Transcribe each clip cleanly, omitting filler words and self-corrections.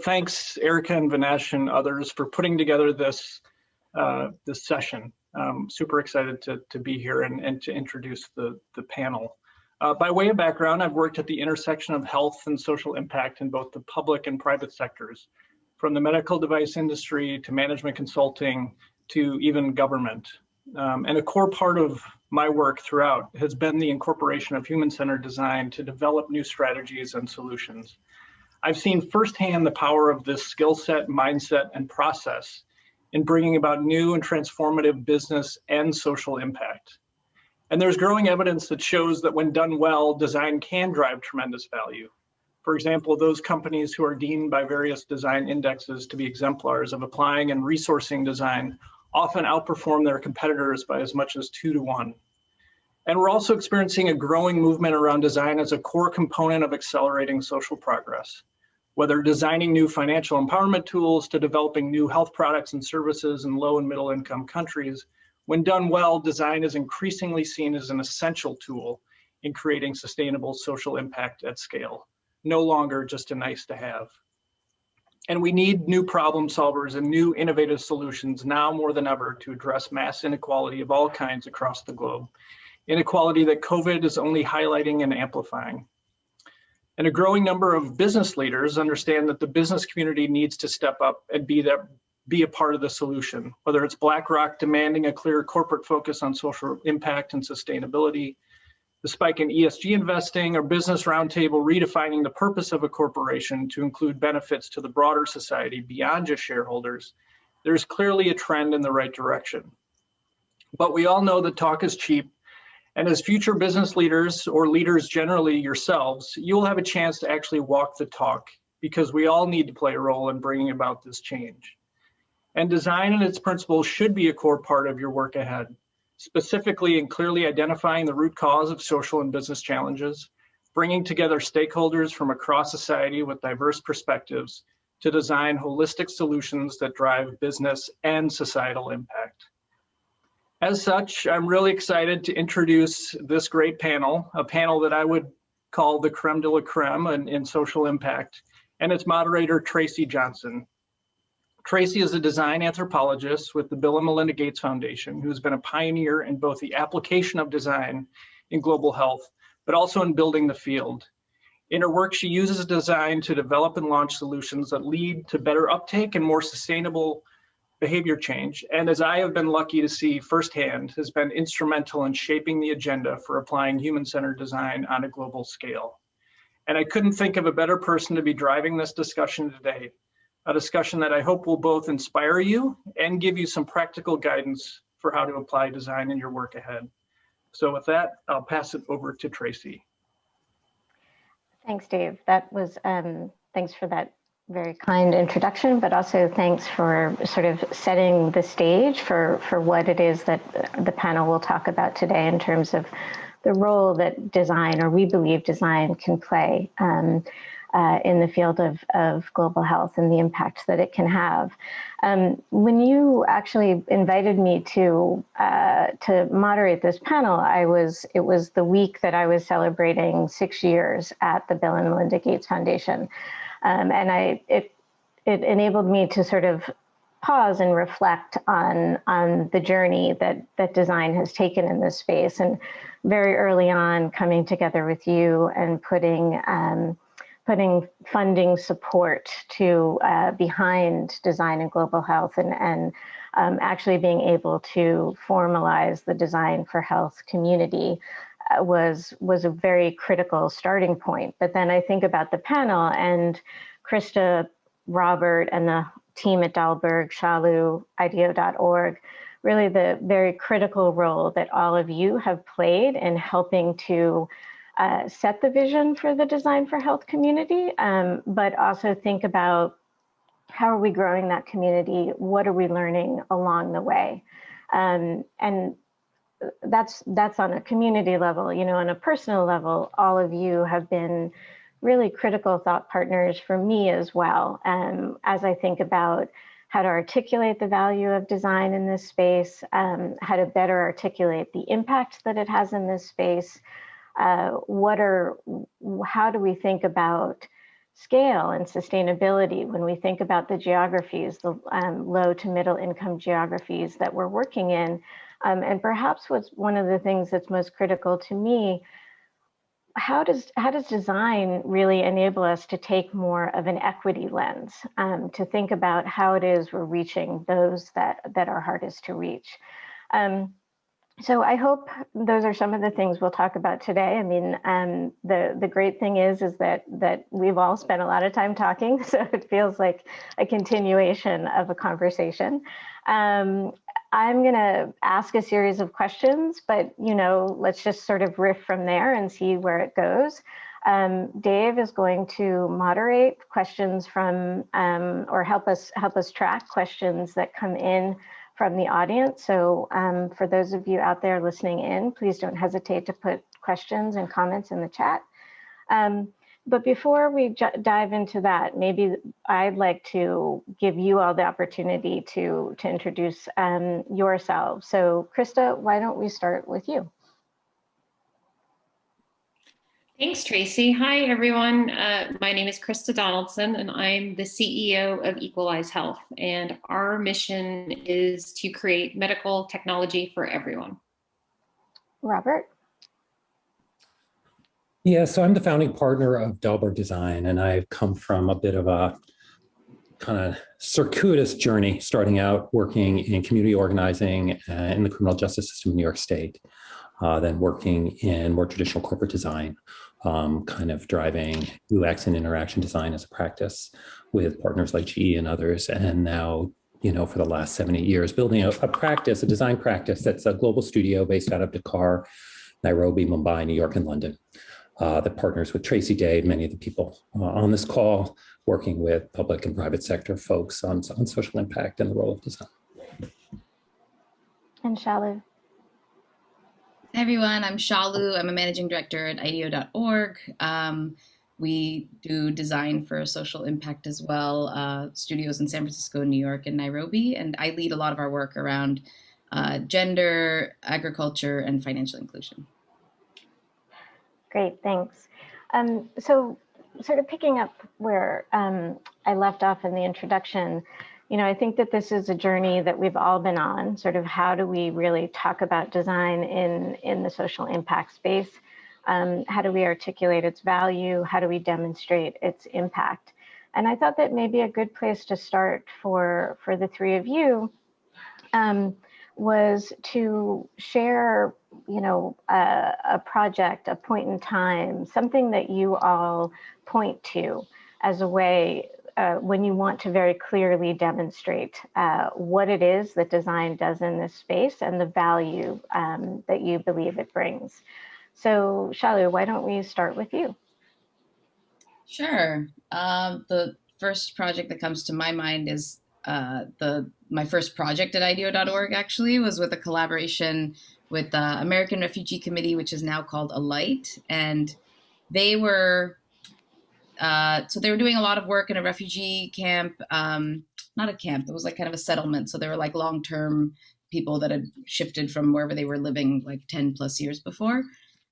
thanks Erica and Vinesh and others for putting together this session. Super excited to be here and to introduce the panel. By way of background, I've worked at the intersection of health and social impact in both the public and private sectors, from the medical device industry to management consulting to even government. And a core part of my work throughout has been the incorporation of human-centered design to develop new strategies and solutions. I've seen firsthand the power of this skill set, mindset, and process in bringing about new and transformative business and social impact. And there's growing evidence that shows that when done well, design can drive tremendous value. For example, those companies who are deemed by various design indexes to be exemplars of applying and resourcing design often outperform their competitors by as much as 2 to 1. And we're also experiencing a growing movement around design as a core component of accelerating social progress. Whether designing new financial empowerment tools to developing new health products and services in low and middle income countries, when done well, design is increasingly seen as an essential tool in creating sustainable social impact at scale, no longer just a nice to have. And we need new problem solvers and new innovative solutions now more than ever to address mass inequality of all kinds across the globe, inequality that COVID is only highlighting and amplifying. And a growing number of business leaders understand that the business community needs to step up and be a part of the solution, whether it's BlackRock demanding a clear corporate focus on social impact and sustainability, the spike in ESG investing, or Business Roundtable redefining the purpose of a corporation to include benefits to the broader society beyond just shareholders. There's clearly a trend in the right direction. But we all know that talk is cheap, and as future business leaders, or leaders generally yourselves, you'll have a chance to actually walk the talk, because we all need to play a role in bringing about this change. And design and its principles should be a core part of your work ahead, specifically in clearly identifying the root cause of social and business challenges, bringing together stakeholders from across society with diverse perspectives to design holistic solutions that drive business and societal impact. As such, I'm really excited to introduce this great panel, a panel that I would call the creme de la creme in social impact, and its moderator, Tracy Johnson. Tracy is a design anthropologist with the Bill and Melinda Gates Foundation, who's been a pioneer in both the application of design in global health, but also in building the field. In her work, she uses design to develop and launch solutions that lead to better uptake and more sustainable behavior change, and as I have been lucky to see firsthand, has been instrumental in shaping the agenda for applying human-centered design on a global scale. And I couldn't think of a better person to be driving this discussion today, a discussion that I hope will both inspire you and give you some practical guidance for how to apply design in your work ahead. So with that, I'll pass it over to Tracy. Thanks, Dave. That was, thanks for that very kind introduction, but also thanks for sort of setting the stage for what it is that the panel will talk about today in terms of the role that design, or we believe design, can play in the field of global health and the impact that it can have. When you actually invited me to moderate this panel, it was the week that I was celebrating 6 years at the Bill and Melinda Gates Foundation. And it enabled me to sort of pause and reflect on the journey that design has taken in this space, and very early on coming together with you and putting funding support to behind design and global health, and actually being able to formalize the Design for Health community was a very critical starting point. But then I think about the panel and Krista, Robert, and the team at Dahlberg, Shalu, IDEO.org, really the very critical role that all of you have played in helping to set the vision for the Design for Health community, but also think about how are we growing that community? What are we learning along the way? And that's on a community level. You know, on a personal level, all of you have been really critical thought partners for me as well. As I think about how to articulate the value of design in this space, how to better articulate the impact that it has in this space, how do we think about scale and sustainability when we think about the geographies, the low to middle income geographies that we're working in. And perhaps what's one of the things that's most critical to me, how does design really enable us to take more of an equity lens, to think about how it is we're reaching those that are hardest to reach? So I hope those are some of the things we'll talk about today. I mean, the great thing is that we've all spent a lot of time talking, so it feels like a continuation of a conversation. I'm going to ask a series of questions, but let's just sort of riff from there and see where it goes. Dave is going to moderate questions from, or help us track questions that come in from the audience. So for those of you out there listening in, please don't hesitate to put questions and comments in the chat. But before we dive into that, maybe I'd like to give you all the opportunity to introduce yourselves. So Krista, why don't we start with you? Thanks, Tracy. Hi, everyone. My name is Krista Donaldson, and I'm the CEO of Equalize Health. And our mission is to create medical technology for everyone. Robert? Yeah, so I'm the founding partner of Dalberg Design, and I've come from a bit of a kind of circuitous journey, starting out working in community organizing in the criminal justice system in New York State, then working in more traditional corporate design, kind of driving UX and interaction design as a practice with partners like GE and others. And now, for the last 7, 8 years, building a practice, a design practice that's a global studio based out of Dakar, Nairobi, Mumbai, New York, and London. That partners with Tracy Day and many of the people on this call, working with public and private sector folks on social impact and the role of design. And Shalu? Hi, everyone. I'm Shalu. I'm a managing director at IDEO.org. We do design for social impact as well, studios in San Francisco, New York, and Nairobi. And I lead a lot of our work around gender, agriculture, and financial inclusion. Great, thanks. So sort of picking up where I left off in the introduction, I think that this is a journey that we've all been on, sort of how do we really talk about design in the social impact space? How do we articulate its value? How do we demonstrate its impact? And I thought that maybe a good place to start for the three of you was to share, a project, a point in time, something that you all point to as a way when you want to very clearly demonstrate what it is that design does in this space and the value that you believe it brings. So Shalu, why don't we start with you? Sure. The first project that comes to my mind is my first project at IDEO.org actually was with a collaboration with the American Refugee Committee, which is now called Alight. And they were doing a lot of work in a refugee camp, not a camp, it was like kind of a settlement. So they were like long-term people that had shifted from wherever they were living like 10 plus years before.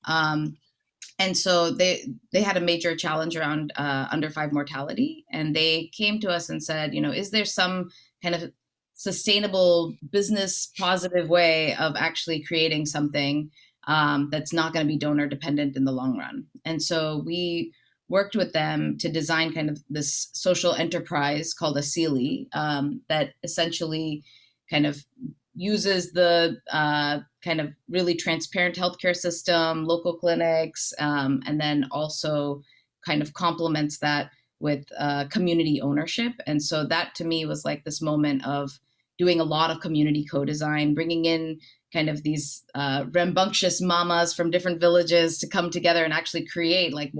And so they had a major challenge around under 5 mortality. And they came to us and said, is there some kind of sustainable business positive way of actually creating something that's not going to be donor dependent in the long run? And so we worked with them to design kind of this social enterprise called a Sealy that essentially kind of uses the kind of really transparent healthcare system, local clinics, and then also kind of complements that with community ownership. And so that to me was like this moment of doing a lot of community co-design, bringing in kind of these rambunctious mamas from different villages to come together and actually create like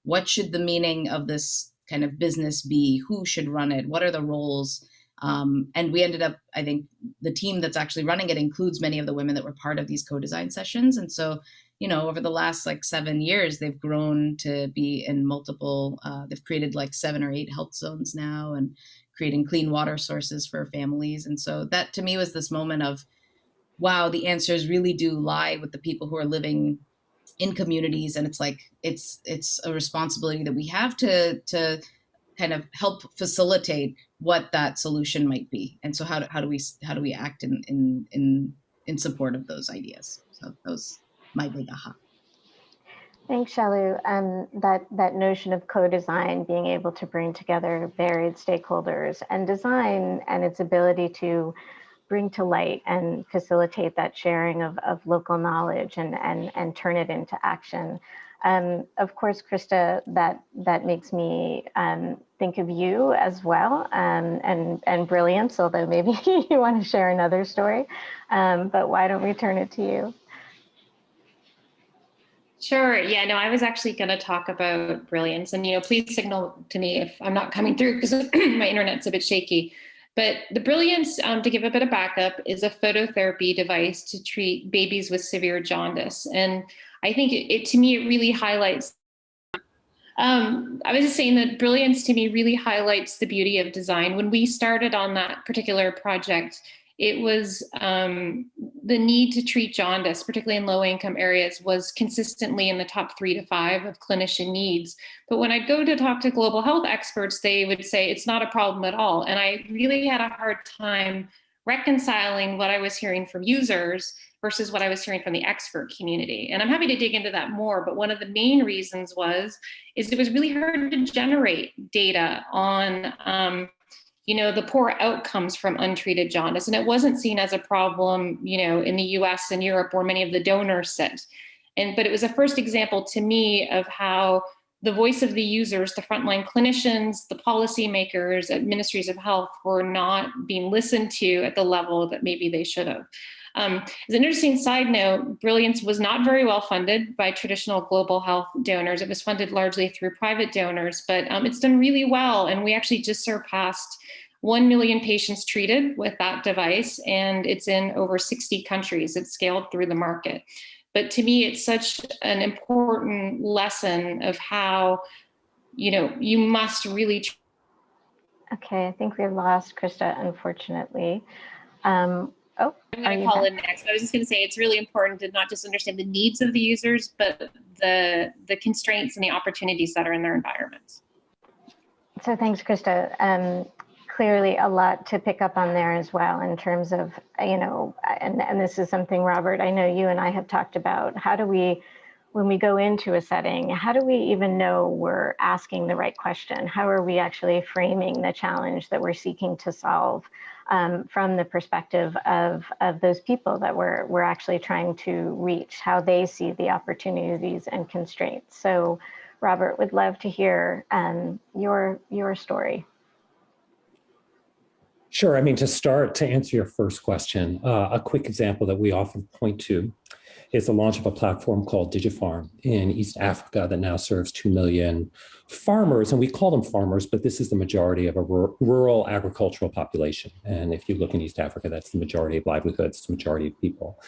what should the meaning of this kind of business be? Who should run it? What are the roles? And we ended up, I think the team that's actually running it includes many of the women that were part of these co-design sessions. And so, over the last like 7 years, they've grown to be in multiple, they've created like 7 or 8 health zones now and creating clean water sources for families. And so that to me was this moment of, wow, the answers really do lie with the people who are living in communities, and it's like it's a responsibility that we have to kind of help facilitate what that solution might be. And so how do we act in support of those ideas? So that was my big aha. Thanks, Shalu. That notion of co-design, being able to bring together varied stakeholders, and design and its ability to bring to light and facilitate that sharing of local knowledge and turn it into action. Of course, Krista, that makes me think of you as well, and Brilliance, although maybe you want to share another story, but why don't we turn it to you? Sure. Yeah, no, I was actually going to talk about Brilliance, and, please signal to me if I'm not coming through because my internet's a bit shaky. But the Brilliance, to give a bit of backup, is a phototherapy device to treat babies with severe jaundice. And I think to me, it really highlights, I was just saying that Brilliance to me really highlights the beauty of design. When we started on that particular project, it was the need to treat jaundice, particularly in low-income areas, was consistently in the top 3 to 5 of clinician needs. But when I'd go to talk to global health experts, they would say it's not a problem at all. And I really had a hard time reconciling what I was hearing from users versus what I was hearing from the expert community. And I'm happy to dig into that more, but one of the main reasons is it was really hard to generate data on the poor outcomes from untreated jaundice. And it wasn't seen as a problem, in the US and Europe where many of the donors sit. But it was a first example to me of how the voice of the users, the frontline clinicians, the policymakers at ministries of health were not being listened to at the level that maybe they should have. As an interesting side note, Brilliance was not very well funded by traditional global health donors. It was funded largely through private donors, but it's done really well. And we actually just surpassed 1 million patients treated with that device, and it's in over 60 countries. It's scaled through the market. But to me, it's such an important lesson of how, you must really. Okay, I think we've lost Krista, unfortunately. I'm going to call in next. I was just going to say it's really important to not just understand the needs of the users, but the constraints and the opportunities that are in their environments. So thanks, Krista. Clearly a lot to pick up on there as well in terms of, and this is something, Robert, I know you and I have talked about. How do we, when we go into a setting, how do we even know we're asking the right question? How are we actually framing the challenge that we're seeking to solve from the perspective of those people that we're actually trying to reach, how they see the opportunities and constraints? So Robert, would love to hear your story. Sure. I mean, to answer your first question, a quick example that we often point to is the launch of a platform called DigiFarm in East Africa that now serves 2 million farmers. And we call them farmers, but this is the majority of a rural agricultural population. And if you look in East Africa, that's the majority of livelihoods, it's the majority of people.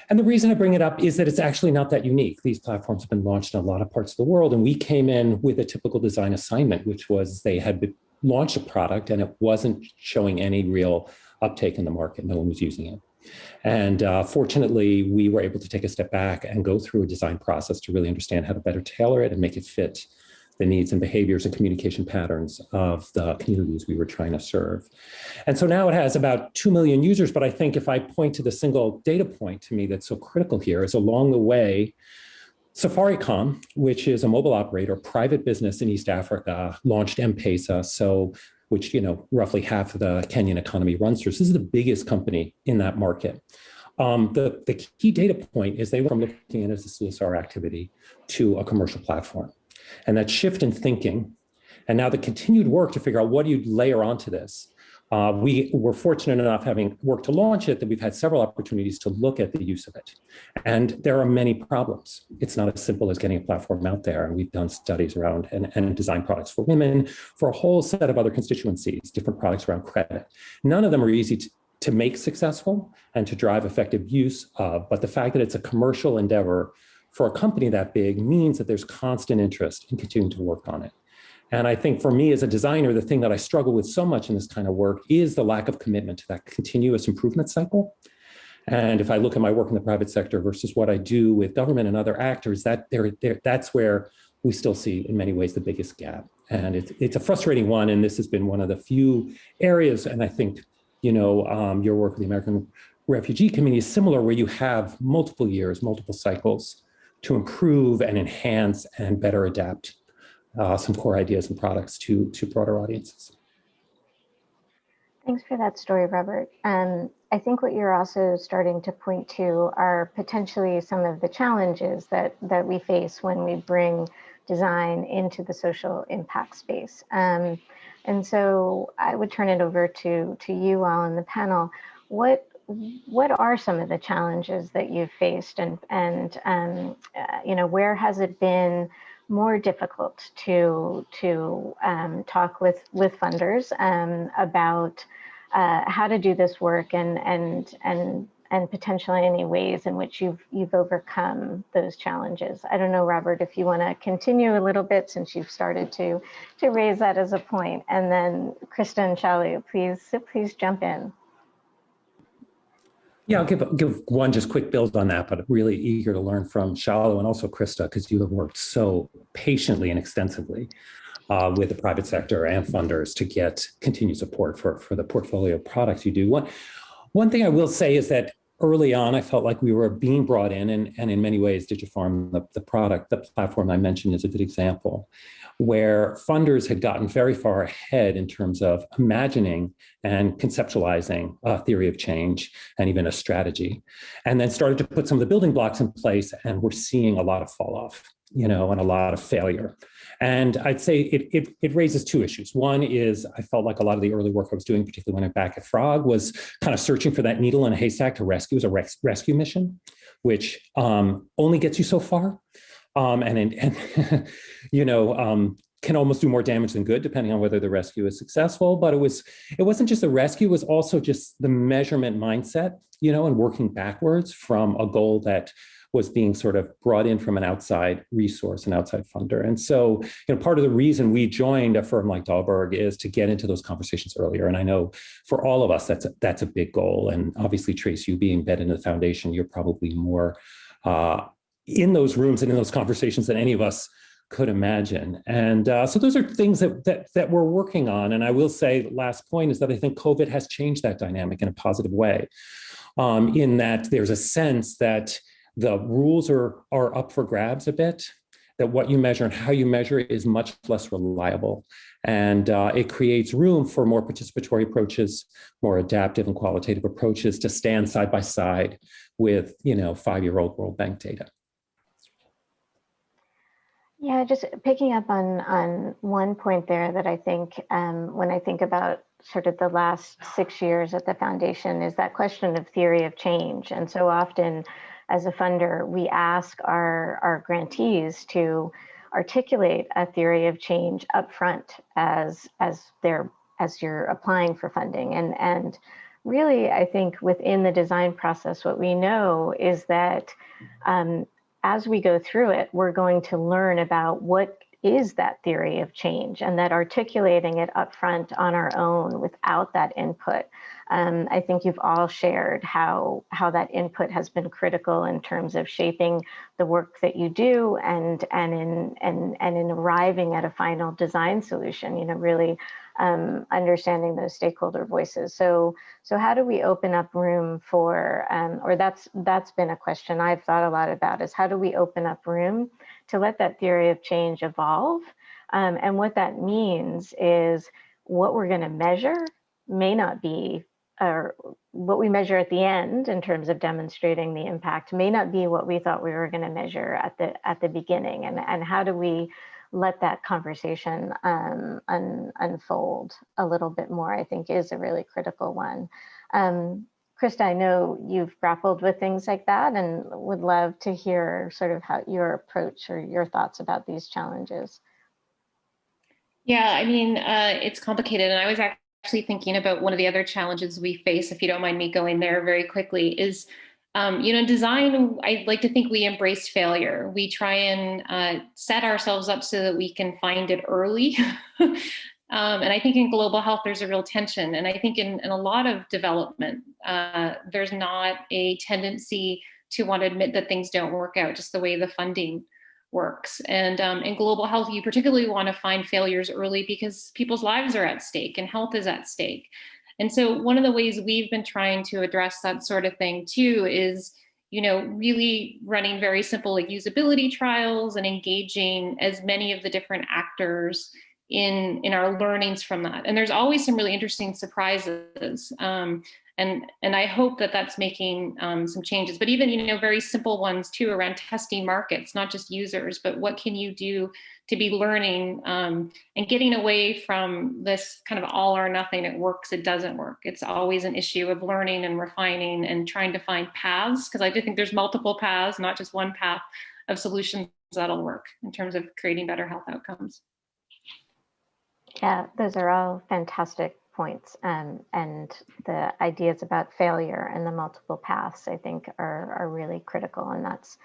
And the reason I bring it up is that it's actually not that unique. These platforms have been launched in a lot of parts of the world. And we came in with a typical design assignment, which was they had launched a product and it wasn't showing any real uptake in the market. No one was using it. And fortunately, we were able to take a step back and go through a design process to really understand how to better tailor it and make it fit the needs and behaviors and communication patterns of the communities we were trying to serve. And so now it has about 2 million users, but I think if I point to the single data point to me that's so critical here is along the way, Safaricom, which is a mobile operator, private business in East Africa, launched M-Pesa, which roughly half of the Kenyan economy runs through. So this is the biggest company in that market. The key data point is they went from looking at it as a CSR activity to a commercial platform. And that shift in thinking, and now the continued work to figure out what do you layer onto this. We were fortunate enough, having worked to launch it, that we've had several opportunities to look at the use of it. And there are many problems. It's not as simple as getting a platform out there. And we've done studies around and designed products for women, for a whole set of other constituencies, different products around credit. None of them are easy to make successful and to drive effective use of. But the fact that it's a commercial endeavor for a company that big means that there's constant interest in continuing to work on it. And I think for me as a designer, the thing that I struggle with so much in this kind of work is the lack of commitment to that continuous improvement cycle. And if I look at my work in the private sector versus what I do with government and other actors, that's where we still see in many ways the biggest gap. And it's a frustrating one. And this has been one of the few areas, and I think, your work with the American Refugee Committee is similar, where you have multiple years, multiple cycles to improve and enhance and better adapt some core ideas and products to broader audiences. Thanks for that story, Robert. I think what you're also starting to point to are potentially some of the challenges that we face when we bring design into the social impact space. And so I would turn it over to you all in the panel. What are some of the challenges that you've faced, and where has it been more difficult to talk with funders about how to do this work, and potentially any ways in which you've overcome those challenges? I don't know, Robert, if you want to continue a little bit, since you've started to raise that as a point, and then Krista and Shalu, please jump in. Yeah, I'll give one just quick build on that, but really eager to learn from Shalu and also Krista, because you have worked so patiently and extensively with the private sector and funders to get continued support for the portfolio of products you do. One thing I will say is that early on, I felt like we were being brought in, and in many ways, Digifarm, the platform I mentioned, is a good example, where funders had gotten very far ahead in terms of imagining and conceptualizing a theory of change and even a strategy, and then started to put some of the building blocks in place, and we're seeing a lot of fall off, and a lot of failure. And I'd say it raises two issues. One is I felt like a lot of the early work I was doing, particularly when I'm back at Frog, was kind of searching for that needle in a haystack to rescue as a rescue mission, which only gets you so far. Can almost do more damage than good, depending on whether the rescue is successful. But it wasn't just the rescue, it was also just the measurement mindset, and working backwards from a goal that was being sort of brought in from an outside resource, an outside funder. And so, part of the reason we joined a firm like Dahlberg is to get into those conversations earlier. And I know for all of us, that's a big goal. And obviously, Trace, you being embedded in the foundation, you're probably more in those rooms and in those conversations than any of us could imagine. And so those are things that we're working on. And I will say, last point is that I think COVID has changed that dynamic in a positive way, in that there's a sense that the rules are up for grabs a bit, that what you measure and how you measure is much less reliable. And it creates room for more participatory approaches, more adaptive and qualitative approaches to stand side by side with, 5-year-old World Bank data. Yeah, just picking up on one point there that I think when I think about sort of the last 6 years at the foundation is that question of theory of change. And so often as a funder, we ask our grantees to articulate a theory of change upfront as you're applying for funding. And really, I think within the design process, what we know is that as we go through it, we're going to learn about what is that theory of change, and that articulating it upfront on our own without that input. I think you've all shared how that input has been critical in terms of shaping the work that you do and in arriving at a final design solution, really understanding those stakeholder voices. So how do we open up room for, or that's been a question I've thought a lot about, is how do we open up room to let that theory of change evolve? And what that means is what we're going to measure may not be, or what we measure at the end in terms of demonstrating the impact may not be what we thought we were going to measure at the beginning. And how do we let that conversation unfold a little bit more, I think is a really critical one. Krista, I know you've grappled with things like that and would love to hear sort of how your approach or your thoughts about these challenges. Yeah, I mean, it's complicated. And I was actually thinking about one of the other challenges we face, if you don't mind me going there very quickly, is, design, I like to think we embrace failure. We try and set ourselves up so that we can find it early. And I think in global health, there's a real tension. And I think in a lot of development, there's not a tendency to want to admit that things don't work out, just the way the funding works. And in global health, you particularly want to find failures early because people's lives are at stake and health is at stake. And so one of the ways we've been trying to address that sort of thing too is, really running very simple like usability trials and engaging as many of the different actors in our learnings from that. And there's always some really interesting surprises. And I hope that that's making some changes, but even, very simple ones too around testing markets, not just users, but what can you do to be learning and getting away from this kind of all or nothing. It works, it doesn't work. It's always an issue of learning and refining and trying to find paths, because I do think there's multiple paths, not just one path of solutions that'll work in terms of creating better health outcomes. Yeah, those are all fantastic points. And the ideas about failure and the multiple paths, I think, are really critical. And that's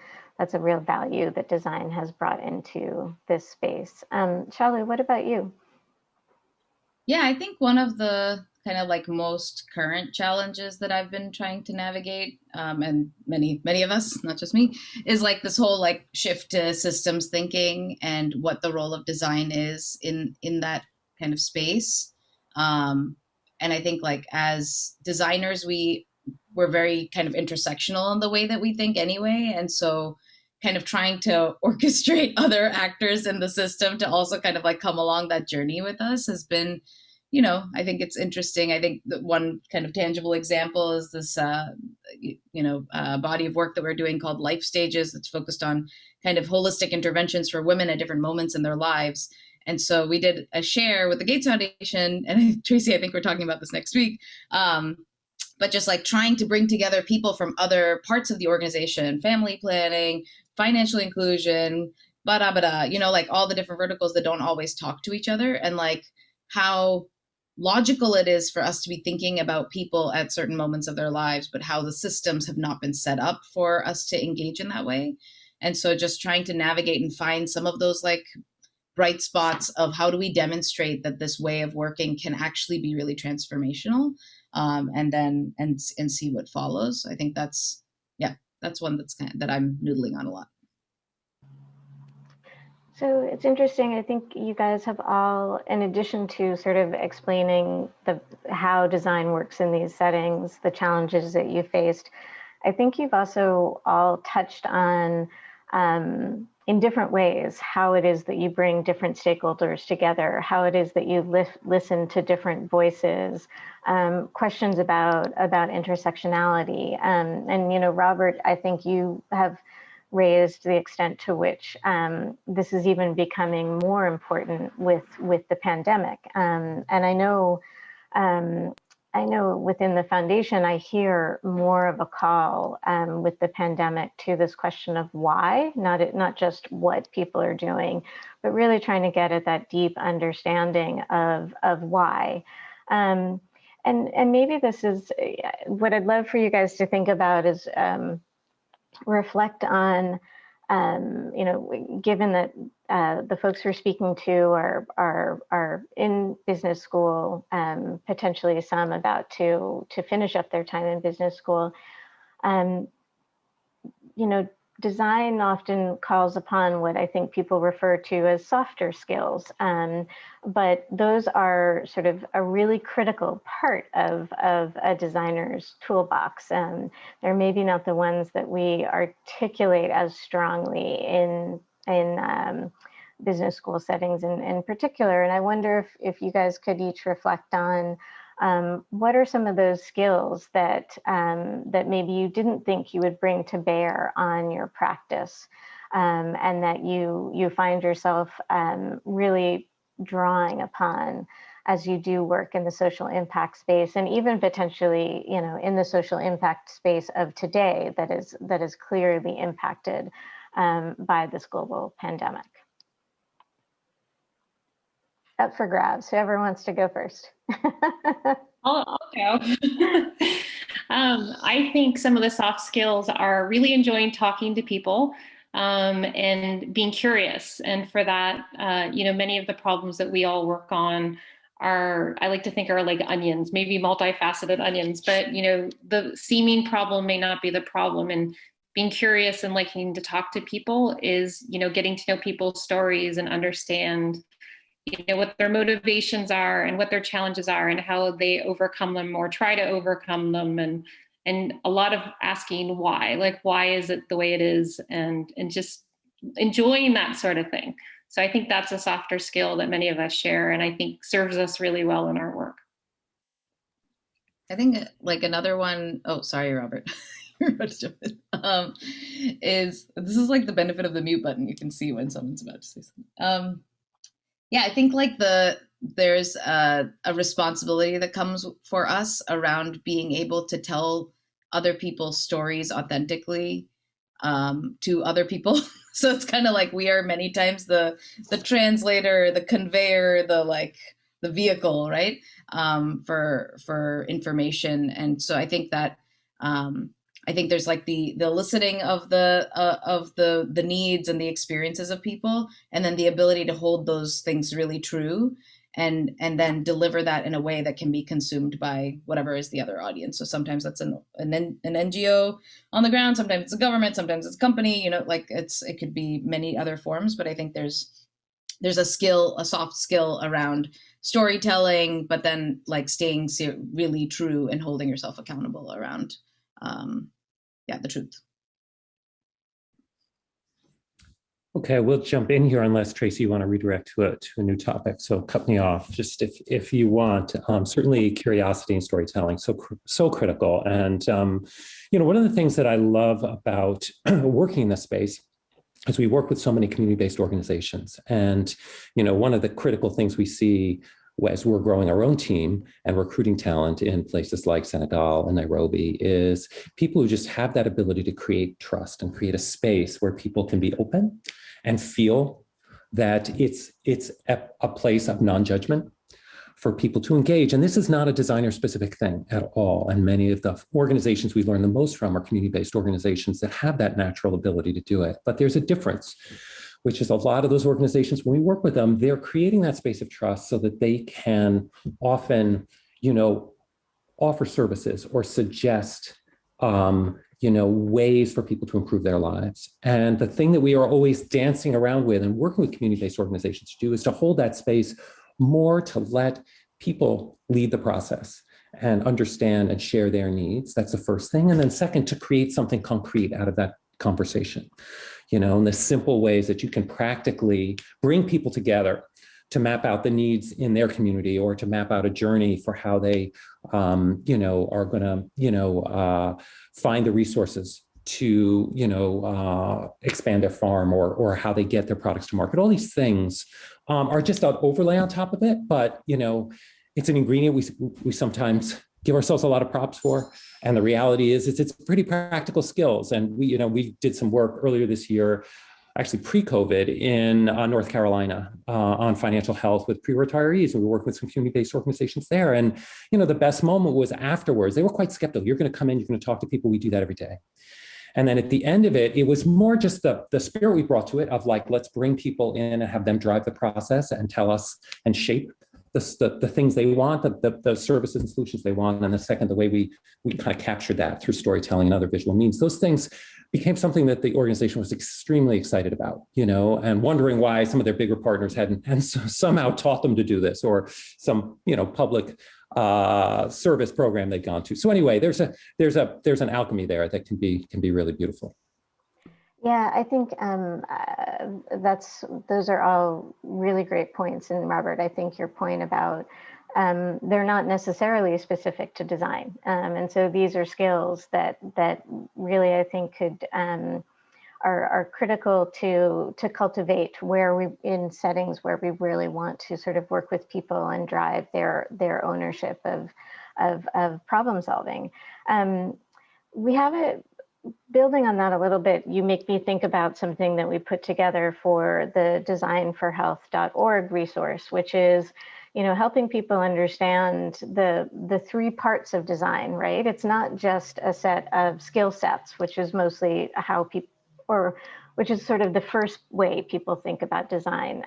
a real value that design has brought into this space. Shalu, what about you? Yeah, I think one of the kind of like most current challenges that I've been trying to navigate, and many of us, not just me, is like this whole like shift to systems thinking and what the role of design is in that kind of space. And I think like as designers, we're very kind of intersectional in the way that we think anyway. And so kind of trying to orchestrate other actors in the system to also kind of like come along that journey with us has been, I think it's interesting. I think that one kind of tangible example is this, body of work that we're doing called Life Stages that's focused on kind of holistic interventions for women at different moments in their lives. And so we did a share with the Gates Foundation, and Tracy, I think we're talking about this next week, but just like trying to bring together people from other parts of the organization, family planning, financial inclusion, like all the different verticals that don't always talk to each other, and like how logical it is for us to be thinking about people at certain moments of their lives, but how the systems have not been set up for us to engage in that way. And so just trying to navigate and find some of those like bright spots of how do we demonstrate that this way of working can actually be really transformational, and see what follows. I think that's one that I'm noodling on a lot. So it's interesting. I think you guys have all, in addition to sort of explaining how design works in these settings, the challenges that you faced, I think you've also all touched on in different ways how it is that you bring different stakeholders together, how it is that you listen to different voices, questions about intersectionality. And Robert, I think you have raised the extent to which this is even becoming more important with the pandemic. And I know within the foundation, I hear more of a call with the pandemic to this question of why, not just what people are doing, but really trying to get at that deep understanding of why. And maybe this is what I'd love for you guys to think about is reflect on, given that the folks we're speaking to are in business school, potentially some about to finish up their time in business school. Design often calls upon what I think people refer to as softer skills, but those are sort of a really critical part of a designer's toolbox. They're maybe not the ones that we articulate as strongly in business school settings in particular. And I wonder if you guys could each reflect on what are some of those skills that maybe you didn't think you would bring to bear on your practice, and that you find yourself really drawing upon as you do work in the social impact space, and even potentially, in the social impact space of today that is clearly impacted by this global pandemic. Up for grabs. Whoever wants to go first. I'll go. I think some of the soft skills are really enjoying talking to people and being curious. And for that, many of the problems that we all work on I like to think are like onions, maybe multifaceted onions, but you know, the seeming problem may not be the problem. And being curious and liking to talk to people is, you know, getting to know people's stories and understand, you know, what their motivations are and what their challenges are and how they overcome them or try to overcome them. And a lot of asking why, like, why is it the way it is? And just enjoying that sort of thing. So I think that's a softer skill that many of us share and I think serves us really well in our work. I think like another one, oh, sorry, Robert. You're about to jump in. Is this is like the benefit of the mute button. You can see when someone's about to say something. Yeah, I think like there's a responsibility that comes for us around being able to tell other people's stories authentically to other people. So it's kind of like we are many times the translator, the conveyor, the vehicle, right? For information. And so I think that I think there's like the listening of the needs and the experiences of people, and then the ability to hold those things really true and then deliver that in a way that can be consumed by whatever is the other audience. So sometimes that's an NGO on the ground, sometimes it's a government, sometimes it's a company, you know, like it could be many other forms, but I think there's a skill, a soft skill around storytelling, but then like staying really true and holding yourself accountable around the truth. Okay, we'll jump in here unless Tracy, you want to redirect to a new topic. So cut me off just if you want. Certainly curiosity and storytelling, so critical. And you know, one of the things that I love about working in this space is we work with so many community-based organizations. And you know, one of the critical things we see as we're growing our own team and recruiting talent in places like Senegal and Nairobi is people who just have that ability to create trust and create a space where people can be open and feel that it's a place of non-judgment for people to engage. And this is not a designer-specific thing at all. And many of the organizations we learn the most from are community-based organizations that have that natural ability to do it. But there's a difference, which is a lot of those organizations, when we work with them, they're creating that space of trust so that they can often, you know, offer services or suggest, you know, ways for people to improve their lives. And the thing that we are always dancing around with and working with community-based organizations to do is to hold that space more, to let people lead the process and understand and share their needs. That's the first thing. And then second, to create something concrete out of that conversation. You know, in the simple ways that you can practically bring people together to map out the needs in their community or to map out a journey for how they, you know, are going to, you know, find the resources to, you know, expand their farm or how they get their products to market. All these things are just an overlay on top of it, but, you know, it's an ingredient we sometimes give ourselves a lot of props for. And the reality is it's pretty practical skills. And we did some work earlier this year, actually pre-COVID in North Carolina on financial health with pre-retirees. And we worked with some community-based organizations there. And, you know, the best moment was afterwards. They were quite skeptical. You're going to come in, you're going to talk to people. We do that every day. And then at the end of it, it was more just the spirit we brought to it of like, let's bring people in and have them drive the process and tell us and shape the things they want, the services and solutions they want. And then the second, the way we kind of captured that through storytelling and other visual means. Those things became something that the organization was extremely excited about, you know, and wondering why some of their bigger partners hadn't and so somehow taught them to do this, or some, you know, public service program they'd gone to. So anyway, there's an alchemy there that can be really beautiful. Yeah, I think those are all really great points. And Robert, I think your point about they're not necessarily specific to design, and so these are skills that really I think could are critical to cultivate in settings where we really want to sort of work with people and drive their ownership of problem solving. We have a building on that a little bit, you make me think about something that we put together for the designforhealth.org resource, which is, you know, helping people understand the three parts of design, right? It's not just a set of skill sets, which is mostly which is sort of the first way people think about design.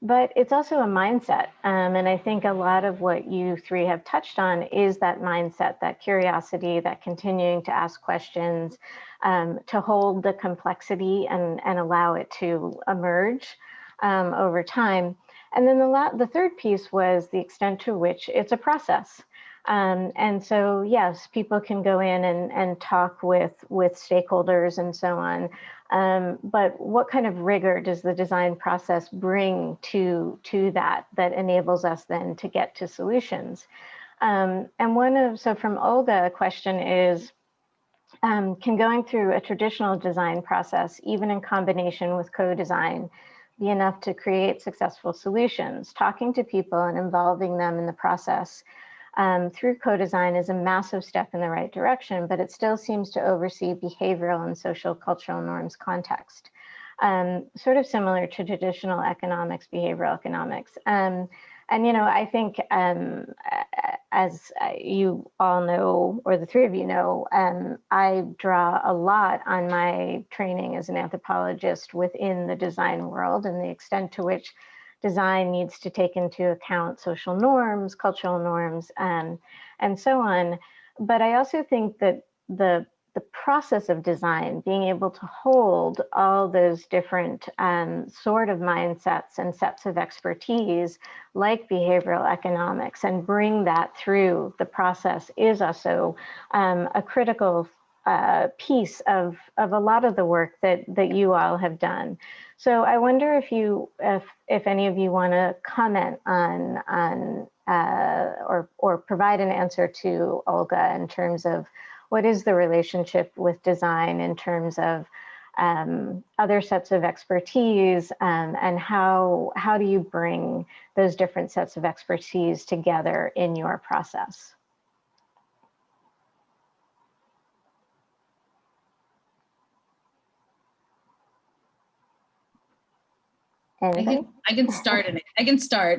but it's also a mindset. And I think a lot of what you three have touched on is that mindset, that curiosity, that continuing to ask questions, to hold the complexity and allow it to emerge over time. And then the third piece was the extent to which it's a process. And so, yes, people can go in and talk with stakeholders and so on. But what kind of rigor does the design process bring to that enables us then to get to solutions? And so from Olga, a question is, can going through a traditional design process, even in combination with co-design, be enough to create successful solutions? Talking to people and involving them in the process through co-design is a massive step in the right direction, but it still seems to oversee behavioral and social cultural norms context, sort of similar to traditional economics, behavioral economics. And, you know, I think as you all know, or the three of you know, I draw a lot on my training as an anthropologist within the design world and the extent to which design needs to take into account social norms, cultural norms, and so on. But I also think that the process of design, being able to hold all those different sort of mindsets and sets of expertise, like behavioral economics, and bring that through the process is also a critical piece of a lot of the work that you all have done. So I wonder if any of you want to comment on or provide an answer to Olga in terms of what is the relationship with design in terms of other sets of expertise, and how do you bring those different sets of expertise together in your process? I can start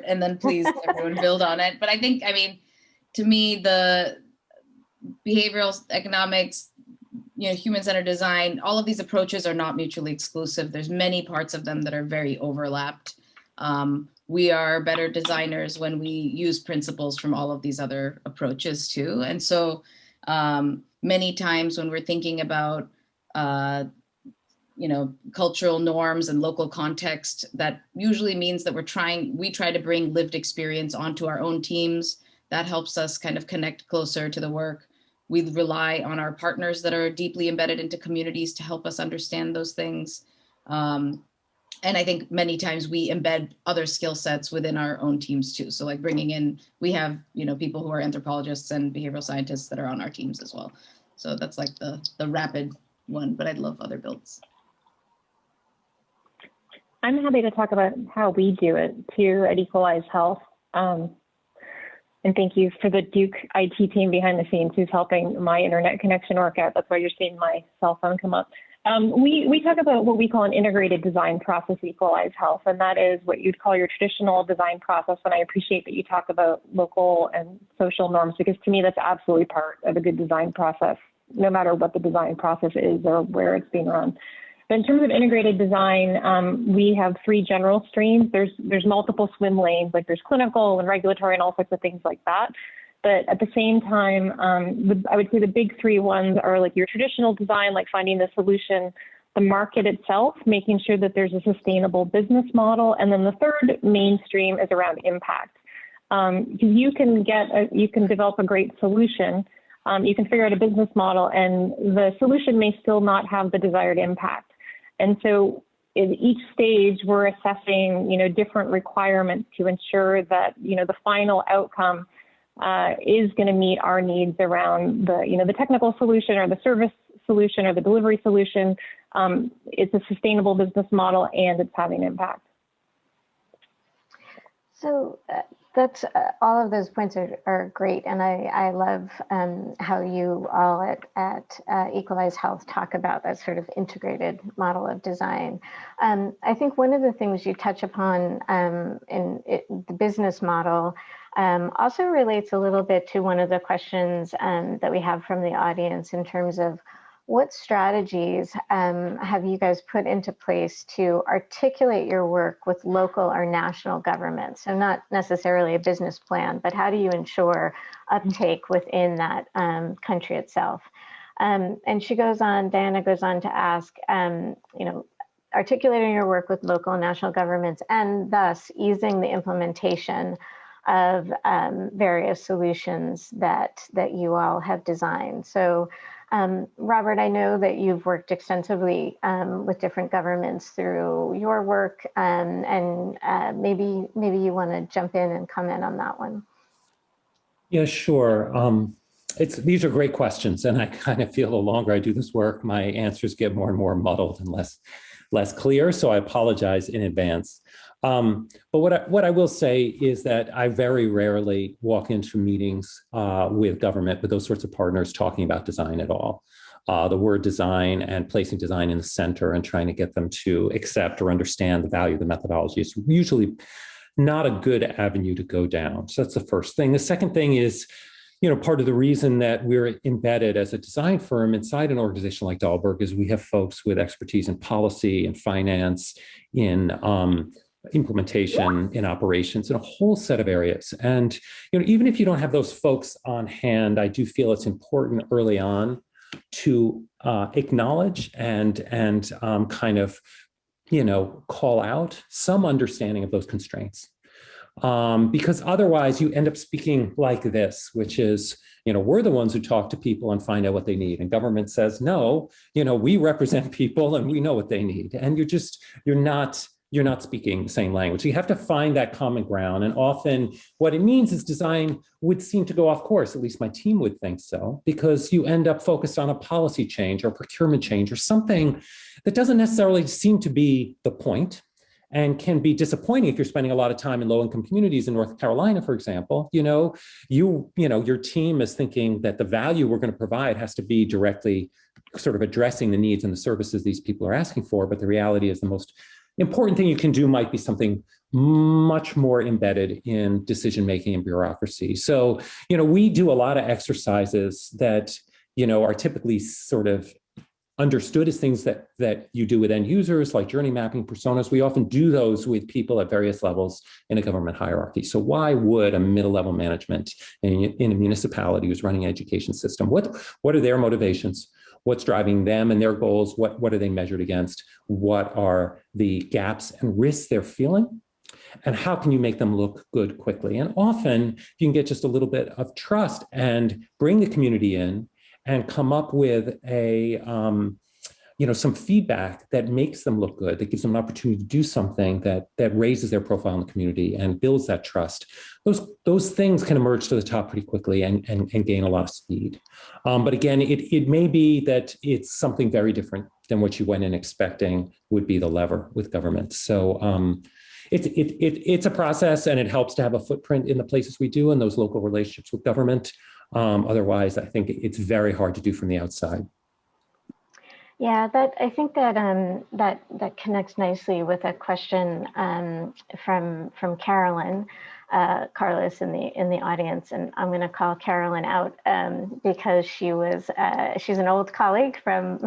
and then please everyone build on it. But I think, I mean, to me, the behavioral economics, you know, human-centered design, all of these approaches are not mutually exclusive. There's many parts of them that are very overlapped. We are better designers when we use principles from all of these other approaches too. And so many times when we're thinking about you know, cultural norms and local context, that usually means that we try to bring lived experience onto our own teams. That helps us kind of connect closer to the work. We rely on our partners that are deeply embedded into communities to help us understand those things. And I think many times we embed other skill sets within our own teams too. So like bringing in, we have, you know, people who are anthropologists and behavioral scientists that are on our teams as well. So that's like the rapid one, but I'd love other builds. I'm happy to talk about how we do it here at Equalize Health. And thank you for the Duke IT team behind the scenes who's helping my internet connection work out. That's why you're seeing my cell phone come up. We talk about what we call an integrated design process at Equalize Health, and that is what you'd call your traditional design process. And I appreciate that you talk about local and social norms, because to me, that's absolutely part of a good design process, no matter what the design process is or where it's being run. But in terms of integrated design, we have three general streams. There's multiple swim lanes, like there's clinical and regulatory and all sorts of things like that. But at the same time, I would say the big three ones are like your traditional design, like finding the solution, the market itself, making sure that there's a sustainable business model. And then the third mainstream is around impact. Because you can develop a great solution, you can figure out a business model, and the solution may still not have the desired impact. And so in each stage, we're assessing, you know, different requirements to ensure that, you know, the final outcome is going to meet our needs around the, you know, the technical solution or the service solution or the delivery solution. It's a sustainable business model and it's having impact. So that's all of those points are great, and I love how you all at Equalize Health talk about that sort of integrated model of design. I think one of the things you touch upon in the business model also relates a little bit to one of the questions that we have from the audience in terms of what strategies have you guys put into place to articulate your work with local or national governments? So not necessarily a business plan, but how do you ensure uptake within that country itself? And she goes on, Diana goes on to ask, articulating your work with local and national governments and thus easing the implementation of various solutions that you all have designed. So Robert, I know that you've worked extensively with different governments through your work, and maybe you want to jump in and comment on that one. Yeah, sure. These are great questions, and I kind of feel the longer I do this work, my answers get more and more muddled and less clear. So I apologize in advance. But what I will say is that I very rarely walk into meetings with government, with those sorts of partners, talking about design at all. The word design and placing design in the center and trying to get them to accept or understand the value of the methodology is usually not a good avenue to go down. So that's the first thing. The second thing is, part of the reason that we're embedded as a design firm inside an organization like Dahlberg is we have folks with expertise in policy and finance, in implementation, in operations, in a whole set of areas. And even if you don't have those folks on hand, I do feel it's important early on to acknowledge and kind of call out some understanding of those constraints. Because otherwise you end up speaking like this, which is, we're the ones who talk to people and find out what they need. And government says, no, we represent people and we know what they need. And you're not speaking the same language. So you have to find that common ground. And often what it means is design would seem to go off course, at least my team would think so, because you end up focused on a policy change or procurement change or something that doesn't necessarily seem to be the point, and can be disappointing if you're spending a lot of time in low-income communities in North Carolina, for example. Your team is thinking that the value we're going to provide has to be directly sort of addressing the needs and the services these people are asking for. But the reality is the most important thing you can do might be something much more embedded in decision-making and bureaucracy. So, we do a lot of exercises that, are typically sort of understood as things that you do with end users, like journey mapping, personas. We often do those with people at various levels in a government hierarchy. So why would a middle level management in a municipality who's running an education system, what are their motivations? What's driving them and their goals? What are they measured against? What are the gaps and risks they're feeling? And how can you make them look good quickly? And often you can get just a little bit of trust and bring the community in and come up with some feedback that makes them look good, that gives them an opportunity to do something that raises their profile in the community and builds that trust. Those things can emerge to the top pretty quickly and gain a lot of speed. But again, it may be that it's something very different than what you went in expecting would be the lever with government. So it's a process, and it helps to have a footprint in the places we do and those local relationships with government. Otherwise, I think it's very hard to do from the outside. Yeah, I think that connects nicely with a question from Carolyn Carlos in the audience, and I'm going to call Carolyn out because she's an old colleague from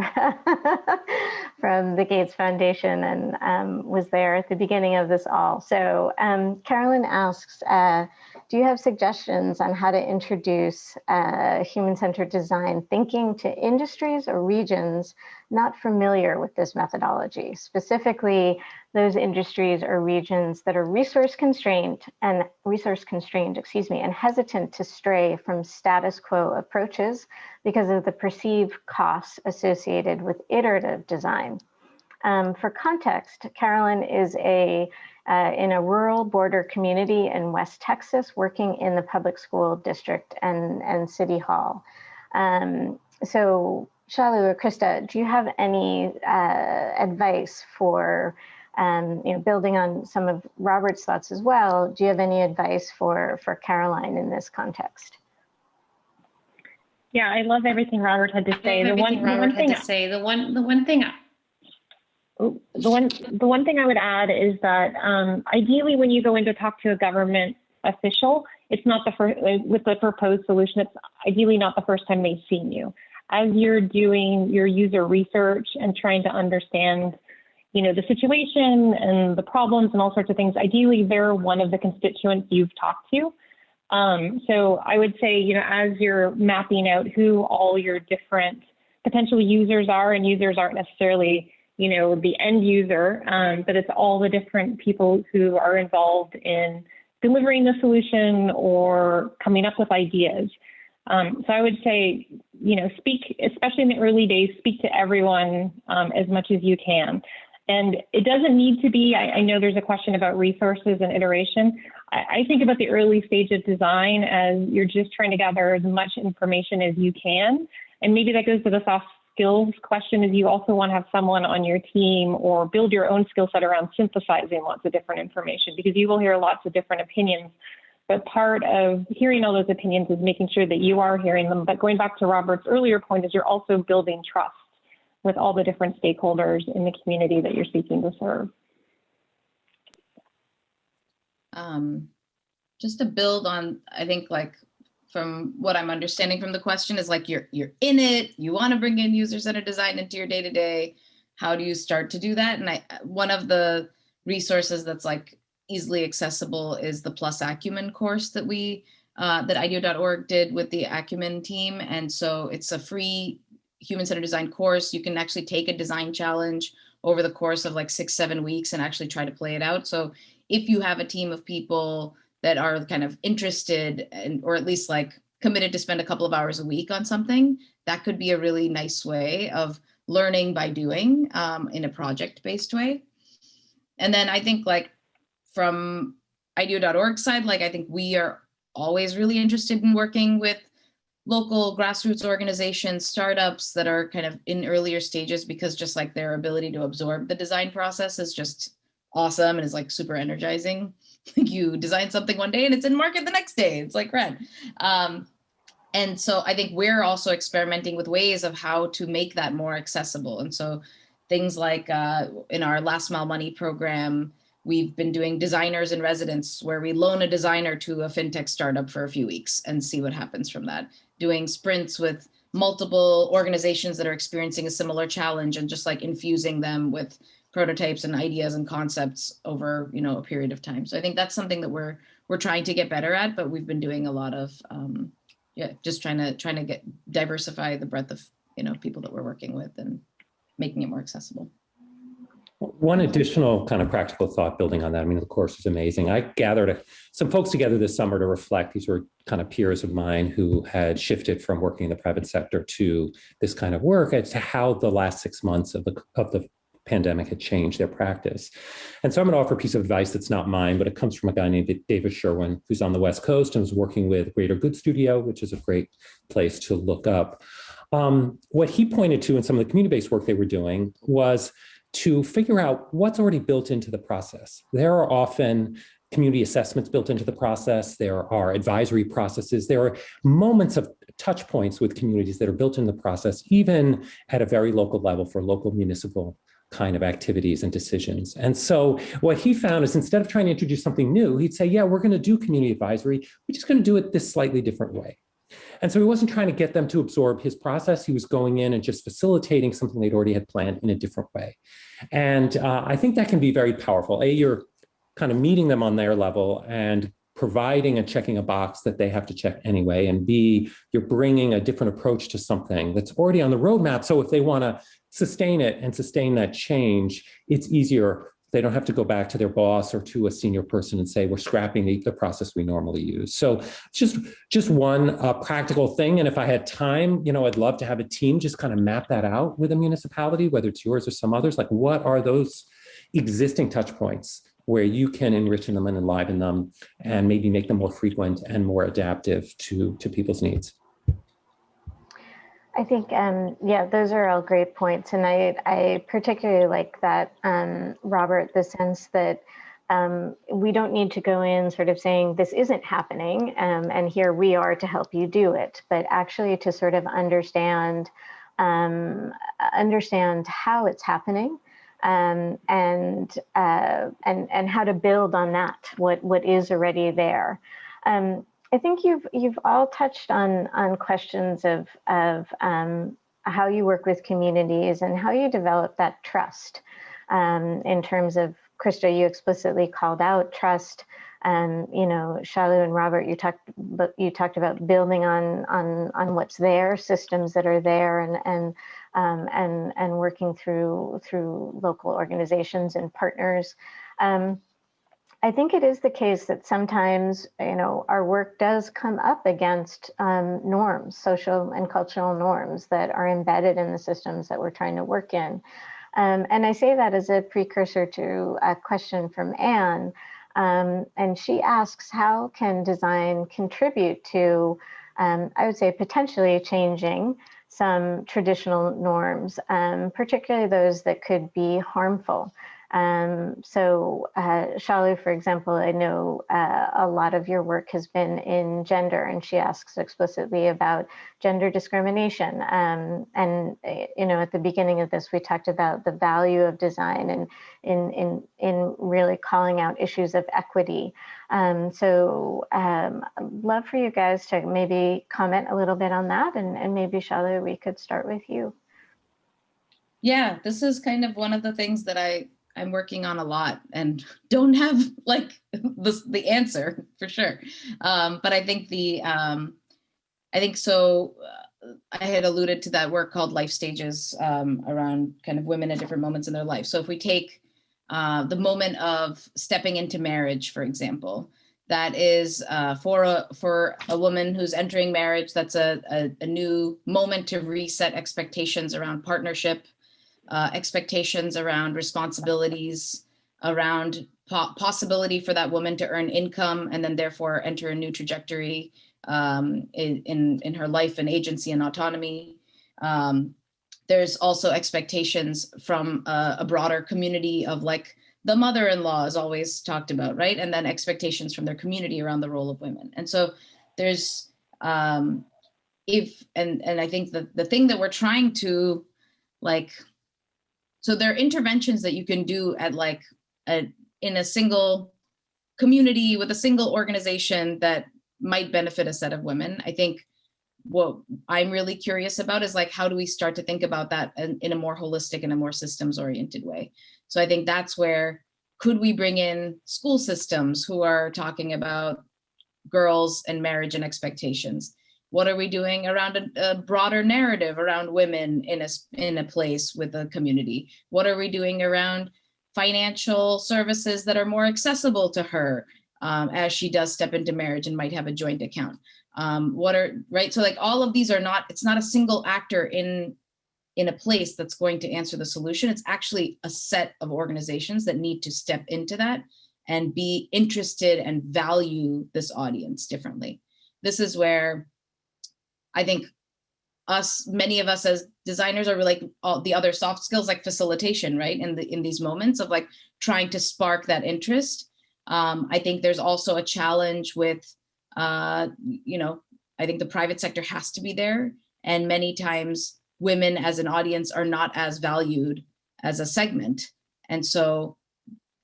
from the Gates Foundation and was there at the beginning of this all. So Carolyn asks, do you have suggestions on how to introduce human-centered design thinking to industries or regions not familiar with this methodology, specifically those industries or regions that are resource constrained, and hesitant to stray from status quo approaches because of the perceived costs associated with iterative design? For context, Carolyn is in a rural border community in West Texas, working in the public school district and city hall. So Shalu or Krista, do you have any advice for, building on some of Robert's thoughts as well, do you have any advice for Caroline in this context? Yeah, I love everything Robert had to say. The one thing I would add is that ideally, when you go in to talk to a government official, it's not the first with the proposed solution. It's ideally not the first time they've seen you. as you're doing your user research and trying to understand, the situation and the problems and all sorts of things, ideally they're one of the constituents you've talked to. So I would say, as you're mapping out who all your different potential users are, and users aren't necessarily, the end user, but it's all the different people who are involved in delivering the solution or coming up with ideas. So I would say, speak, especially in the early days, speak to everyone as much as you can. And it doesn't need to be, I know there's a question about resources and iteration. I think about the early stage of design as you're just trying to gather as much information as you can. And maybe that goes to the soft skills question, is you also want to have someone on your team or build your own skill set around synthesizing lots of different information, because you will hear lots of different opinions. But part of hearing all those opinions is making sure that you are hearing them. But going back to Robert's earlier point, is you're also building trust with all the different stakeholders in the community that you're seeking to serve. Just to build on, I think from what I'm understanding from the question is you're in it, you want to bring in user-centered design into your day-to-day. How do you start to do that? And one of the resources that's easily accessible is the Plus Acumen course that that IDEO.org did with the Acumen team. And so it's a free human-centered design course. You can actually take a design challenge over the course of 6-7 weeks and actually try to play it out. So if you have a team of people that are kind of interested or at least committed to spend a couple of hours a week on something, that could be a really nice way of learning by doing in a project-based way. And then I think from IDEO.org side, I think we are always really interested in working with local grassroots organizations, startups that are kind of in earlier stages, because just their ability to absorb the design process is just awesome and is super energizing. You design something one day and it's in market the next day. It's rad. And so I think we're also experimenting with ways of how to make that more accessible. And so things in our Last Mile Money program, we've been doing designers in residence, where we loan a designer to a fintech startup for a few weeks and see what happens from that. Doing sprints with multiple organizations that are experiencing a similar challenge and just infusing them with prototypes and ideas and concepts over a period of time. So I think that's something that we're trying to get better at, but we've been doing a lot of just trying to diversify the breadth of people that we're working with and making it more accessible. One additional kind of practical thought building on that. I mean, the course is amazing. I gathered some folks together this summer to reflect. These were kind of peers of mine who had shifted from working in the private sector to this kind of work, as to how the last 6 months of the pandemic had changed their practice. And so I'm going to offer a piece of advice that's not mine, but it comes from a guy named David Sherwin, who's on the West Coast and was working with Greater Good Studio, which is a great place to look up. What he pointed to in some of the community-based work they were doing was to figure out what's already built into the process. There are often community assessments built into the process. There are advisory processes. There are moments of touch points with communities that are built in the process, even at a very local level for local municipal kind of activities and decisions. And so what he found is, instead of trying to introduce something new, he'd say, yeah, we're going to do community advisory. We're just going to do it this slightly different way. And so he wasn't trying to get them to absorb his process. He was going in and just facilitating something they'd already had planned in a different way. And I think that can be very powerful. You're kind of meeting them on their level and providing and checking a box that they have to check anyway. And B, you're bringing a different approach to something that's already on the roadmap. So if they want to sustain it and sustain that change, it's easier. They don't have to go back to their boss or to a senior person and say, we're scrapping the process we normally use. So just one practical thing. And if I had time, I'd love to have a team just kind of map that out with a municipality, whether it's yours or some others. What are those existing touch points where you can enrich them and enliven them and maybe make them more frequent and more adaptive to people's needs? I think, yeah, those are all great points. And I particularly like that, Robert, the sense that we don't need to go in sort of saying this isn't happening and here we are to help you do it, but actually to sort of understand how it's happening and how to build on that, what is already there. I think you've all touched on questions of how you work with communities and how you develop that trust. In terms of, Krista, you explicitly called out trust. You know, Shalu and Robert, you talked about building on what's there, systems that are there, and working through local organizations and partners. I think it is the case that sometimes, you know, our work does come up against norms, social and cultural norms that are embedded in the systems that we're trying to work in. And I say that as a precursor to a question from Anne. And she asks, how can design contribute to, I would say, potentially changing some traditional norms, particularly those that could be harmful? So Shalu, for example, I know a lot of your work has been in gender, and she asks explicitly about gender discrimination. And you know, at the beginning of this, we talked about the value of design and in really calling out issues of equity. So I'd love for you guys to maybe comment a little bit on that, and maybe Shalu, we could start with you. Yeah, this is kind of one of the things that I'm working on a lot and don't have like the answer for sure. But I think I had alluded to that work called Life Stages around kind of women at different moments in their life. So if we take the moment of stepping into marriage, for example, that is for a woman who's entering marriage, that's a new moment to reset expectations around partnership, expectations around responsibilities, around possibility for that woman to earn income and then therefore enter a new trajectory in her life and agency and autonomy. There's also expectations from a broader community of like the mother-in-law is always talked about, right? And then expectations from their community around the role of women. And so there's and I think the thing that we're trying to like, so there are interventions that you can do at like in a single community with a single organization that might benefit a set of women. I think what I'm really curious about is like, how do we start to think about that in a more holistic and a more systems oriented way? So I think that's where, could we bring in school systems who are talking about girls and marriage and expectations? What are we doing around a broader narrative around women in a place with a community? What are we doing around financial services that are more accessible to her as she does step into marriage and might have a joint account? Right? So like all of these are not, it's not a single actor in a place that's going to answer the solution. It's actually a set of organizations that need to step into that and be interested and value this audience differently. This is where I think many of us as designers are like all the other soft skills like facilitation, right? In these moments of like trying to spark that interest. I think there's also a challenge with, you know, I think the private sector has to be there. And many times women as an audience are not as valued as a segment. And so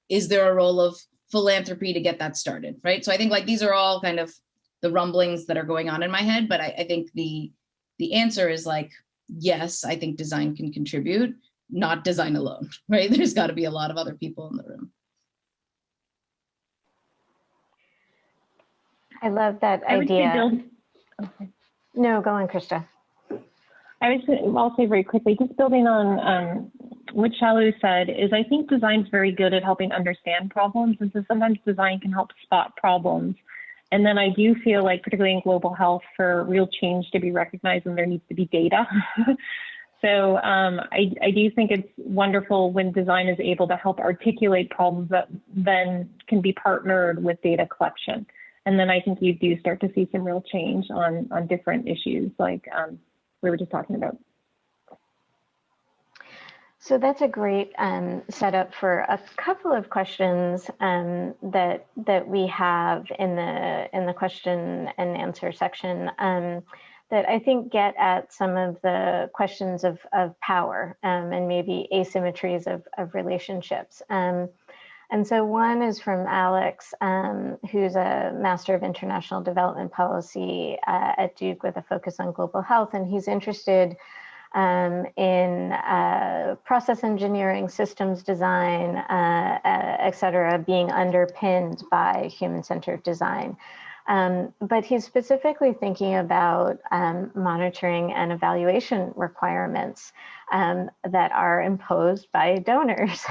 is there a role of philanthropy to get that started, right? So I think like these are all kind of the rumblings that are going on in my head, but I think the answer is like, yes, I think design can contribute, not design alone, right? There's got to be a lot of other people in the room. I love that idea. Okay. No, go on, Krista. I'll say very quickly, just building on what Shalu said, is I think design's very good at helping understand problems. And so sometimes design can help spot problems. And then I do feel like, particularly in global health, for real change to be recognized, and there needs to be data. So I do think it's wonderful when design is able to help articulate problems that then can be partnered with data collection. And then I think you do start to see some real change on different issues like we were just talking about. So that's a great setup for a couple of questions that we have in the question and answer section that I think get at some of the questions of power and maybe asymmetries of relationships. And so one is from Alex, who's a Master of International Development Policy at Duke with a focus on global health. And he's interested in process engineering, systems design, et cetera, being underpinned by human-centered design. But he's specifically thinking about monitoring and evaluation requirements that are imposed by donors.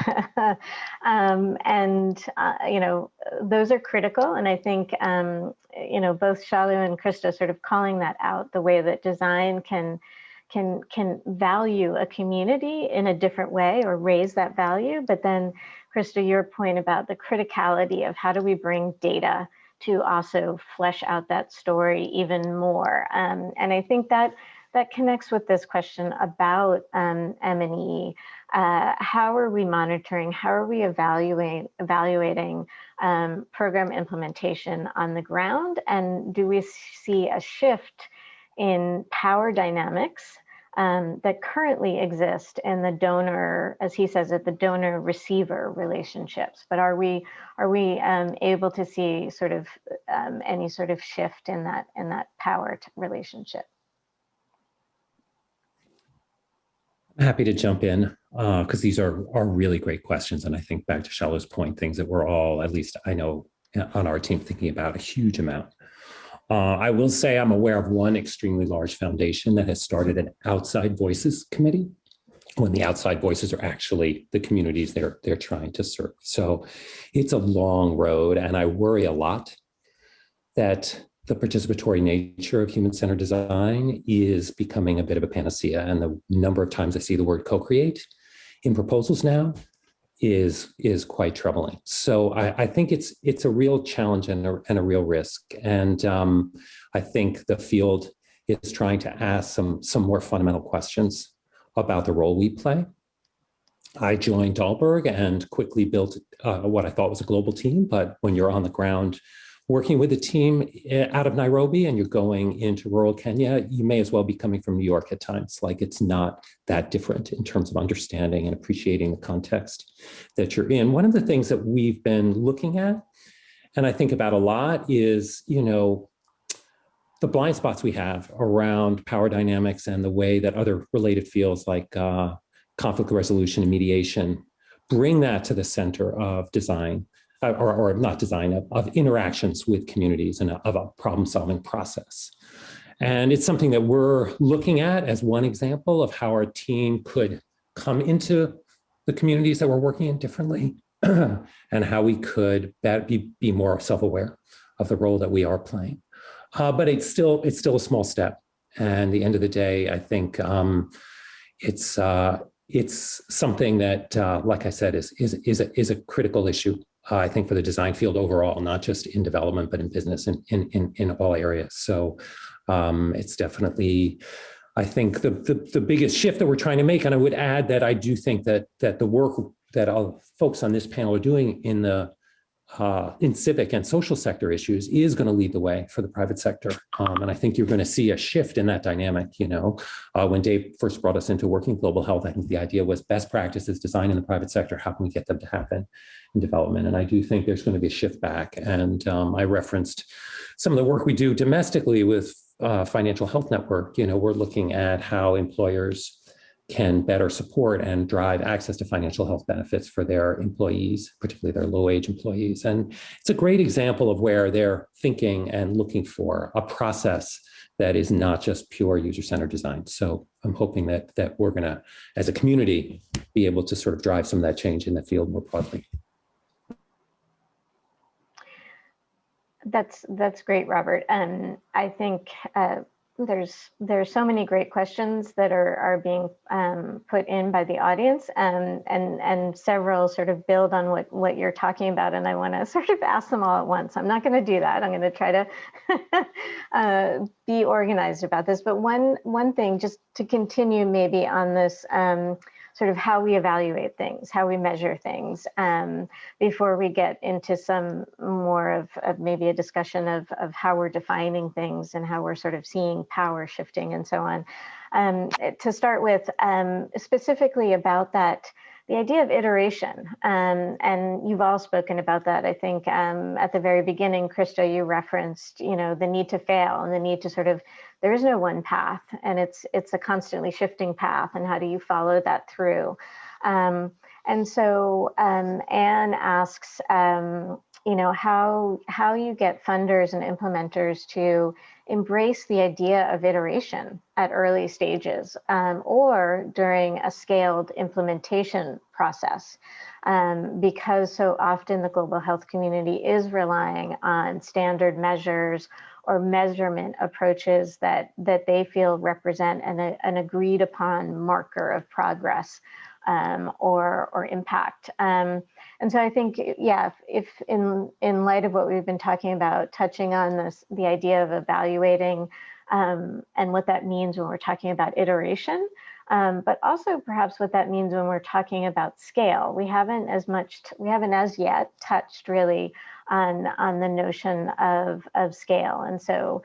Those are critical. And I think, both Shalu and Krista sort of calling that out, the way that design can value a community in a different way or raise that value. But then, Krista, your point about the criticality of how do we bring data to also flesh out that story even more. And I think that connects with this question about M&E. How are we monitoring? How are we evaluating program implementation on the ground? And do we see a shift in power dynamics that currently exist in the donor, as he says it, the donor-receiver relationships? But are we able to see sort of any sort of shift in that power relationship? I'm happy to jump in because these are really great questions, and I think back to Shalu's point, things that we're all, at least I know on our team, thinking about a huge amount. I will say I'm aware of one extremely large foundation that has started an Outside Voices committee, when the outside voices are actually the communities they're trying to serve. So it's a long road, and I worry a lot that the participatory nature of human-centered design is becoming a bit of a panacea. And the number of times I see the word co-create in proposals now is quite troubling. So I think it's a real challenge and a real risk. And I think the field is trying to ask some more fundamental questions about the role we play. I joined Dahlberg and quickly built what I thought was a global team, but when you're on the ground working with a team out of Nairobi and you're going into rural Kenya, you may as well be coming from New York at times. Like, it's not that different in terms of understanding and appreciating the context that you're in. One of the things that we've been looking at, and I think about a lot, is, the blind spots we have around power dynamics and the way that other related fields like conflict resolution and mediation bring that to the center of design. Or not design, of interactions with communities and of a problem-solving process. And it's something that we're looking at as one example of how our team could come into the communities that we're working in differently and how we could be more self-aware of the role that we are playing. But it's still a small step. And at the end of the day, I think it's something that, like I said, is a critical issue. I think for the design field overall, not just in development, but in business and in all areas. So it's definitely, I think, the biggest shift that we're trying to make. And I would add that I do think that the work that all folks on this panel are doing in civic and social sector issues is going to lead the way for the private sector. And I think you're going to see a shift in that dynamic. When Dave first brought us into working global health, I think the idea was best practices design in the private sector. How can we get them to happen in development? And I do think there's going to be a shift back. And I referenced some of the work we do domestically with Financial Health Network. We're looking at how employers can better support and drive access to financial health benefits for their employees, particularly their low-wage employees. And it's a great example of where they're thinking and looking for a process that is not just pure user-centered design. So I'm hoping that we're going to, as a community, be able to sort of drive some of that change in the field more broadly. That's great, Robert. And I think there's so many great questions that are being put in by the audience, and several sort of build on what you're talking about, and I want to sort of ask them all at once. I'm not going to do that. I'm going to try to be organized about this. But one thing, just to continue maybe on this sort of how we evaluate things, how we measure things, before we get into some more of maybe a discussion of how we're defining things and how we're sort of seeing power shifting and so on. To start with, specifically about that the idea of iteration. And you've all spoken about that. I think at the very beginning, Krista, you referenced, the need to fail and the need to there is no one path, and it's a constantly shifting path. And how do you follow that through? And so Anne asks, how you get funders and implementers to embrace the idea of iteration at early stages or during a scaled implementation process, because so often the global health community is relying on standard measures or measurement approaches that they feel represent an agreed upon marker of progress or impact. And so I think, if in light of what we've been talking about, touching on the idea of evaluating and what that means when we're talking about iteration, but also perhaps what that means when we're talking about scale. We haven't as yet touched really on the notion of scale. And so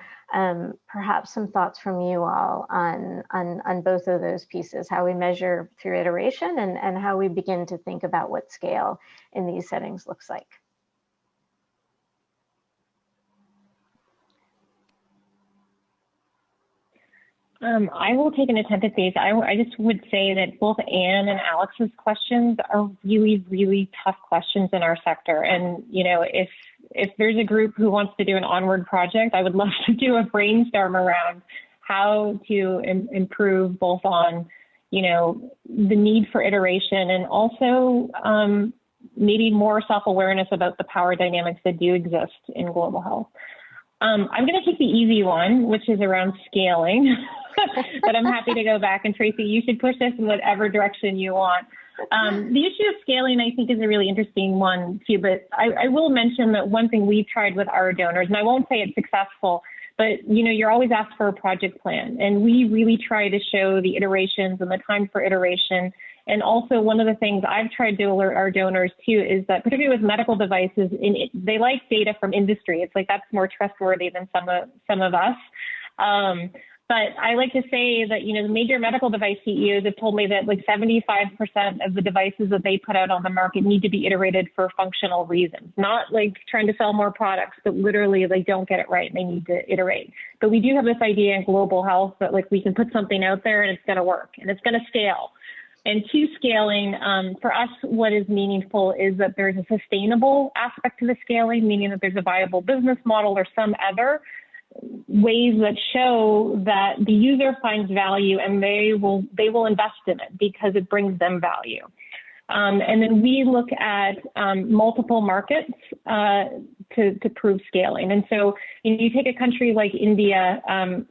perhaps some thoughts from you all on both of those pieces, how we measure through iteration and how we begin to think about what scale in these settings looks like. I will take an attempt at these. I just would say that both Anne and Alex's questions are really, really tough questions in our sector. And, if there's a group who wants to do an onward project, I would love to do a brainstorm around how to improve both on, the need for iteration and also maybe more self-awareness about the power dynamics that do exist in global health. I'm going to take the easy one, which is around scaling, but I'm happy to go back. And Tracy, you should push us in whatever direction you want. The issue of scaling, I think, is a really interesting one too, but I will mention that one thing we've tried with our donors, and I won't say it's successful, but you're always asked for a project plan. And we really try to show the iterations and the time for iteration. And also one of the things I've tried to alert our donors to is that, particularly with medical devices, they like data from industry. It's like that's more trustworthy than some of us. But I like to say that, the major medical device CEOs have told me that like 75% of the devices that they put out on the market need to be iterated for functional reasons, not like trying to sell more products, but literally they don't get it right and they need to iterate. But we do have this idea in global health that like we can put something out there and it's going to work and it's going to scale. And to scaling, for us, what is meaningful is that there's a sustainable aspect to the scaling, meaning that there's a viable business model or some other ways that show that the user finds value and they will invest in it because it brings them value. And then we look at multiple markets to prove scaling. And so you take a country like India,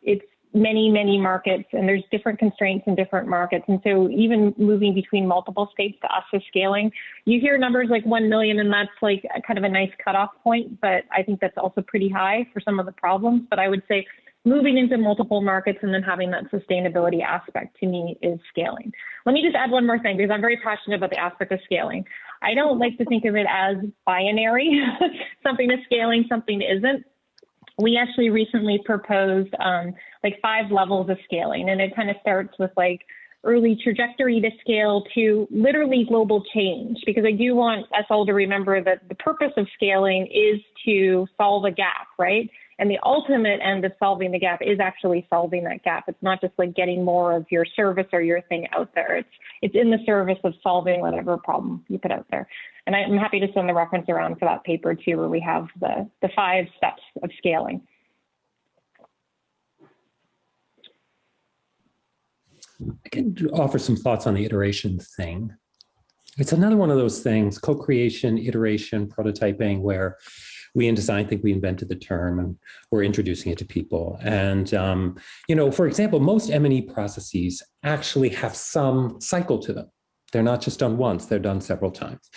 it's many markets, and there's different constraints in different markets. And so even moving between multiple states to us is scaling. You hear numbers like 1 million, and that's like kind of a nice cutoff point, but I think that's also pretty high for some of the problems. But I would say moving into multiple markets and then having that sustainability aspect to me is scaling. Let me just add one more thing, because I'm very passionate about the aspect of scaling. I don't like to think of it as binary, something is scaling, something isn't. We actually recently proposed like 5 levels of scaling, and it kind of starts with like early trajectory to scale to literally global change, because I do want us all to remember that the purpose of scaling is to solve a gap, right? And the ultimate end of solving the gap is actually solving that gap. It's not just like getting more of your service or your thing out there. It's in the service of solving whatever problem you put out there. And I'm happy to send the reference around for that paper too, where we have the 5 steps of scaling. I can offer some thoughts on the iteration thing. It's another one of those things, co-creation, iteration, prototyping, where we in design think we invented the term and we're introducing it to people. And, for example, most M&E processes actually have some cycle to them. They're not just done once, they're done several times.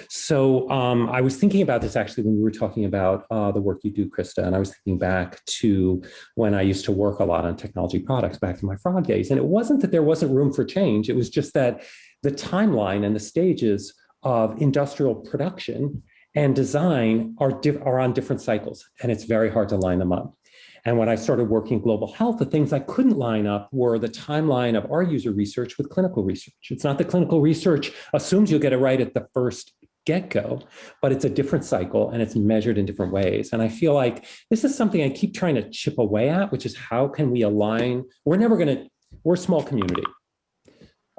So I was thinking about this actually when we were talking about the work you do, Krista, and I was thinking back to when I used to work a lot on technology products back in my frog days. And it wasn't that there wasn't room for change, it was just that the timeline and the stages of industrial production and design are on different cycles, and it's very hard to line them up. And when I started working global health, the things I couldn't line up were the timeline of our user research with clinical research. It's not that clinical research assumes you'll get it right at the first get-go, but it's a different cycle and it's measured in different ways. And I feel like this is something I keep trying to chip away at, which is how can we align? We're a small community.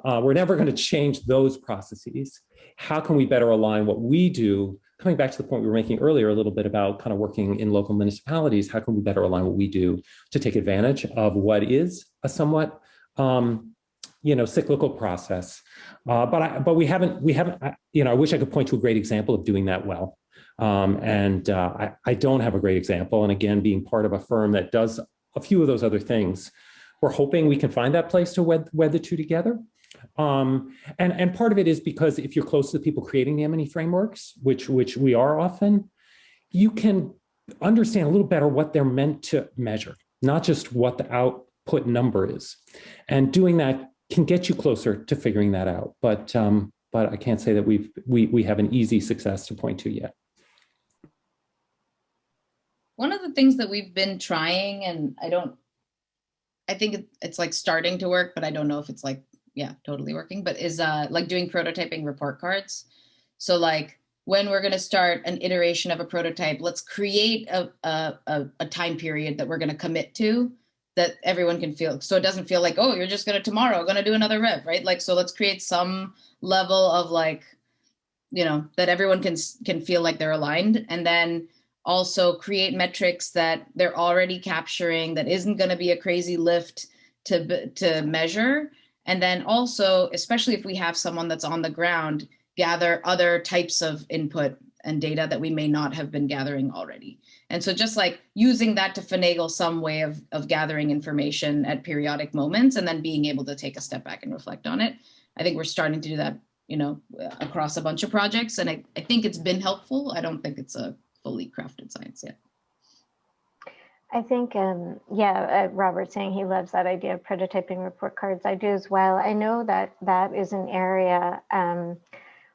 We're never going to change those processes. How can we better align what we do? Coming back to the point we were making earlier a little bit about kind of working in local municipalities, how can we better align what we do to take advantage of what is a somewhat cyclical process? But we haven't, I wish I could point to a great example of doing that well. I don't have a great example. And again, being part of a firm that does a few of those other things, we're hoping we can find that place to wed the two together. And part of it is because if you're close to the people creating the M&E frameworks, which we are often, you can understand a little better what they're meant to measure, not just what the output number is. And doing that can get you closer to figuring that out. But I can't say that we have an easy success to point to yet. One of the things that we've been trying, and I think it's like starting to work, but I don't know if it's like, totally working, but is like doing prototyping report cards. So like when we're going to start an iteration of a prototype, let's create a time period that we're going to commit to that everyone can feel. So it doesn't feel like, oh, you're just going to tomorrow going to do another rev, right? Like, so let's create some level of like, that everyone can feel like they're aligned, and then also create metrics that they're already capturing that isn't going to be a crazy lift to measure. And then also, especially if we have someone that's on the ground, gather other types of input and data that we may not have been gathering already. And so just like using that to finagle some way of gathering information at periodic moments and then being able to take a step back and reflect on it. I think we're starting to do that, across a bunch of projects. And I think it's been helpful. I don't think it's a fully crafted science yet. I think, Robert saying he loves that idea of prototyping report cards. I do as well. I know that that is an area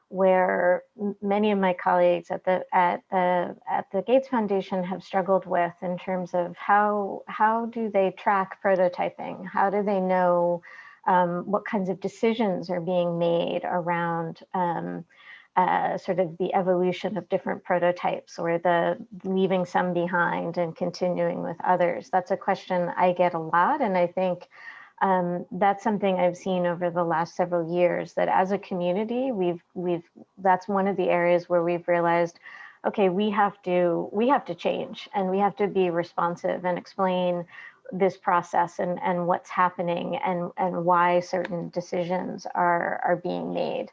where many of my colleagues at the Gates Foundation have struggled with in terms of how do they track prototyping? How do they know what kinds of decisions are being made around sort of the evolution of different prototypes, or the leaving some behind and continuing with others? That's a question I get a lot. And I think that's something I've seen over the last several years, that as a community, that's one of the areas where we've realized, okay, we have to change, and we have to be responsive and explain this process and what's happening and why certain decisions are being made.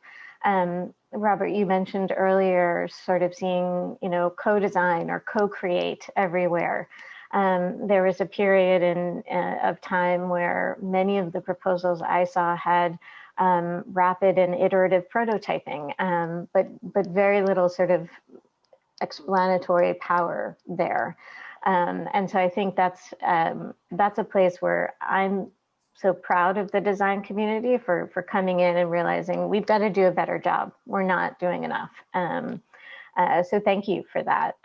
Robert, you mentioned earlier sort of seeing, co-design or co-create everywhere. There was a period of time where many of the proposals I saw had rapid and iterative prototyping, but very little sort of explanatory power there. And so I think that's a place where I'm so proud of the design community for coming in and realizing we've got to do a better job. We're not doing enough. So thank you for that.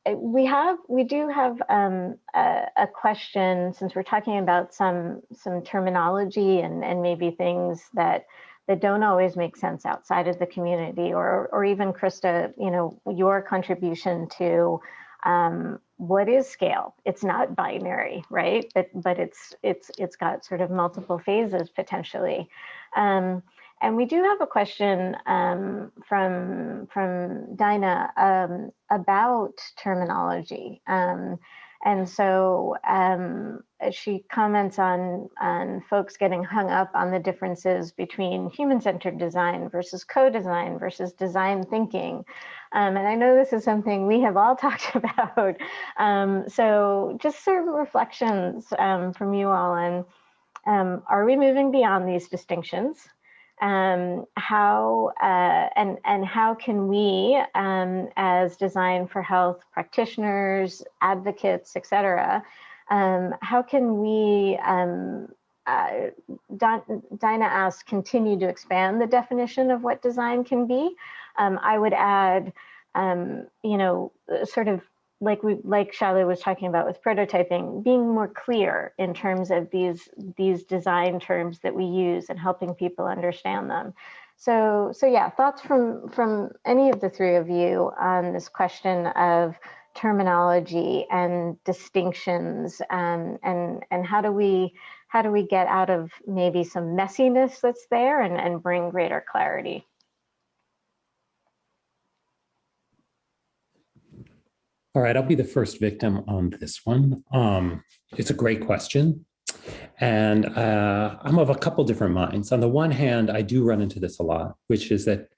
We do have a question, since we're talking about some terminology and maybe things that don't always make sense outside of the community, or even Krista, your contribution to what is scale? It's not binary, right? But it's got sort of multiple phases potentially. And we do have a question from Dinah about terminology. And so she comments on folks getting hung up on the differences between human-centered design versus co-design versus design thinking. And I know this is something we have all talked about. So just sort of reflections from you all on, are we moving beyond these distinctions? How can we, as design for health practitioners, advocates, et cetera, how can we, Dinah asked, continue to expand the definition of what design can be? I would add, sort of like Shalu was talking about with prototyping, being more clear in terms of these design terms that we use and helping people understand them. So yeah, thoughts from any of the three of you on this question of terminology and distinctions, and how do we get out of maybe some messiness that's there and bring greater clarity? All right, I'll be the first victim on this one. It's a great question. And I'm of a couple different minds. On the one hand, I do run into this a lot, which is that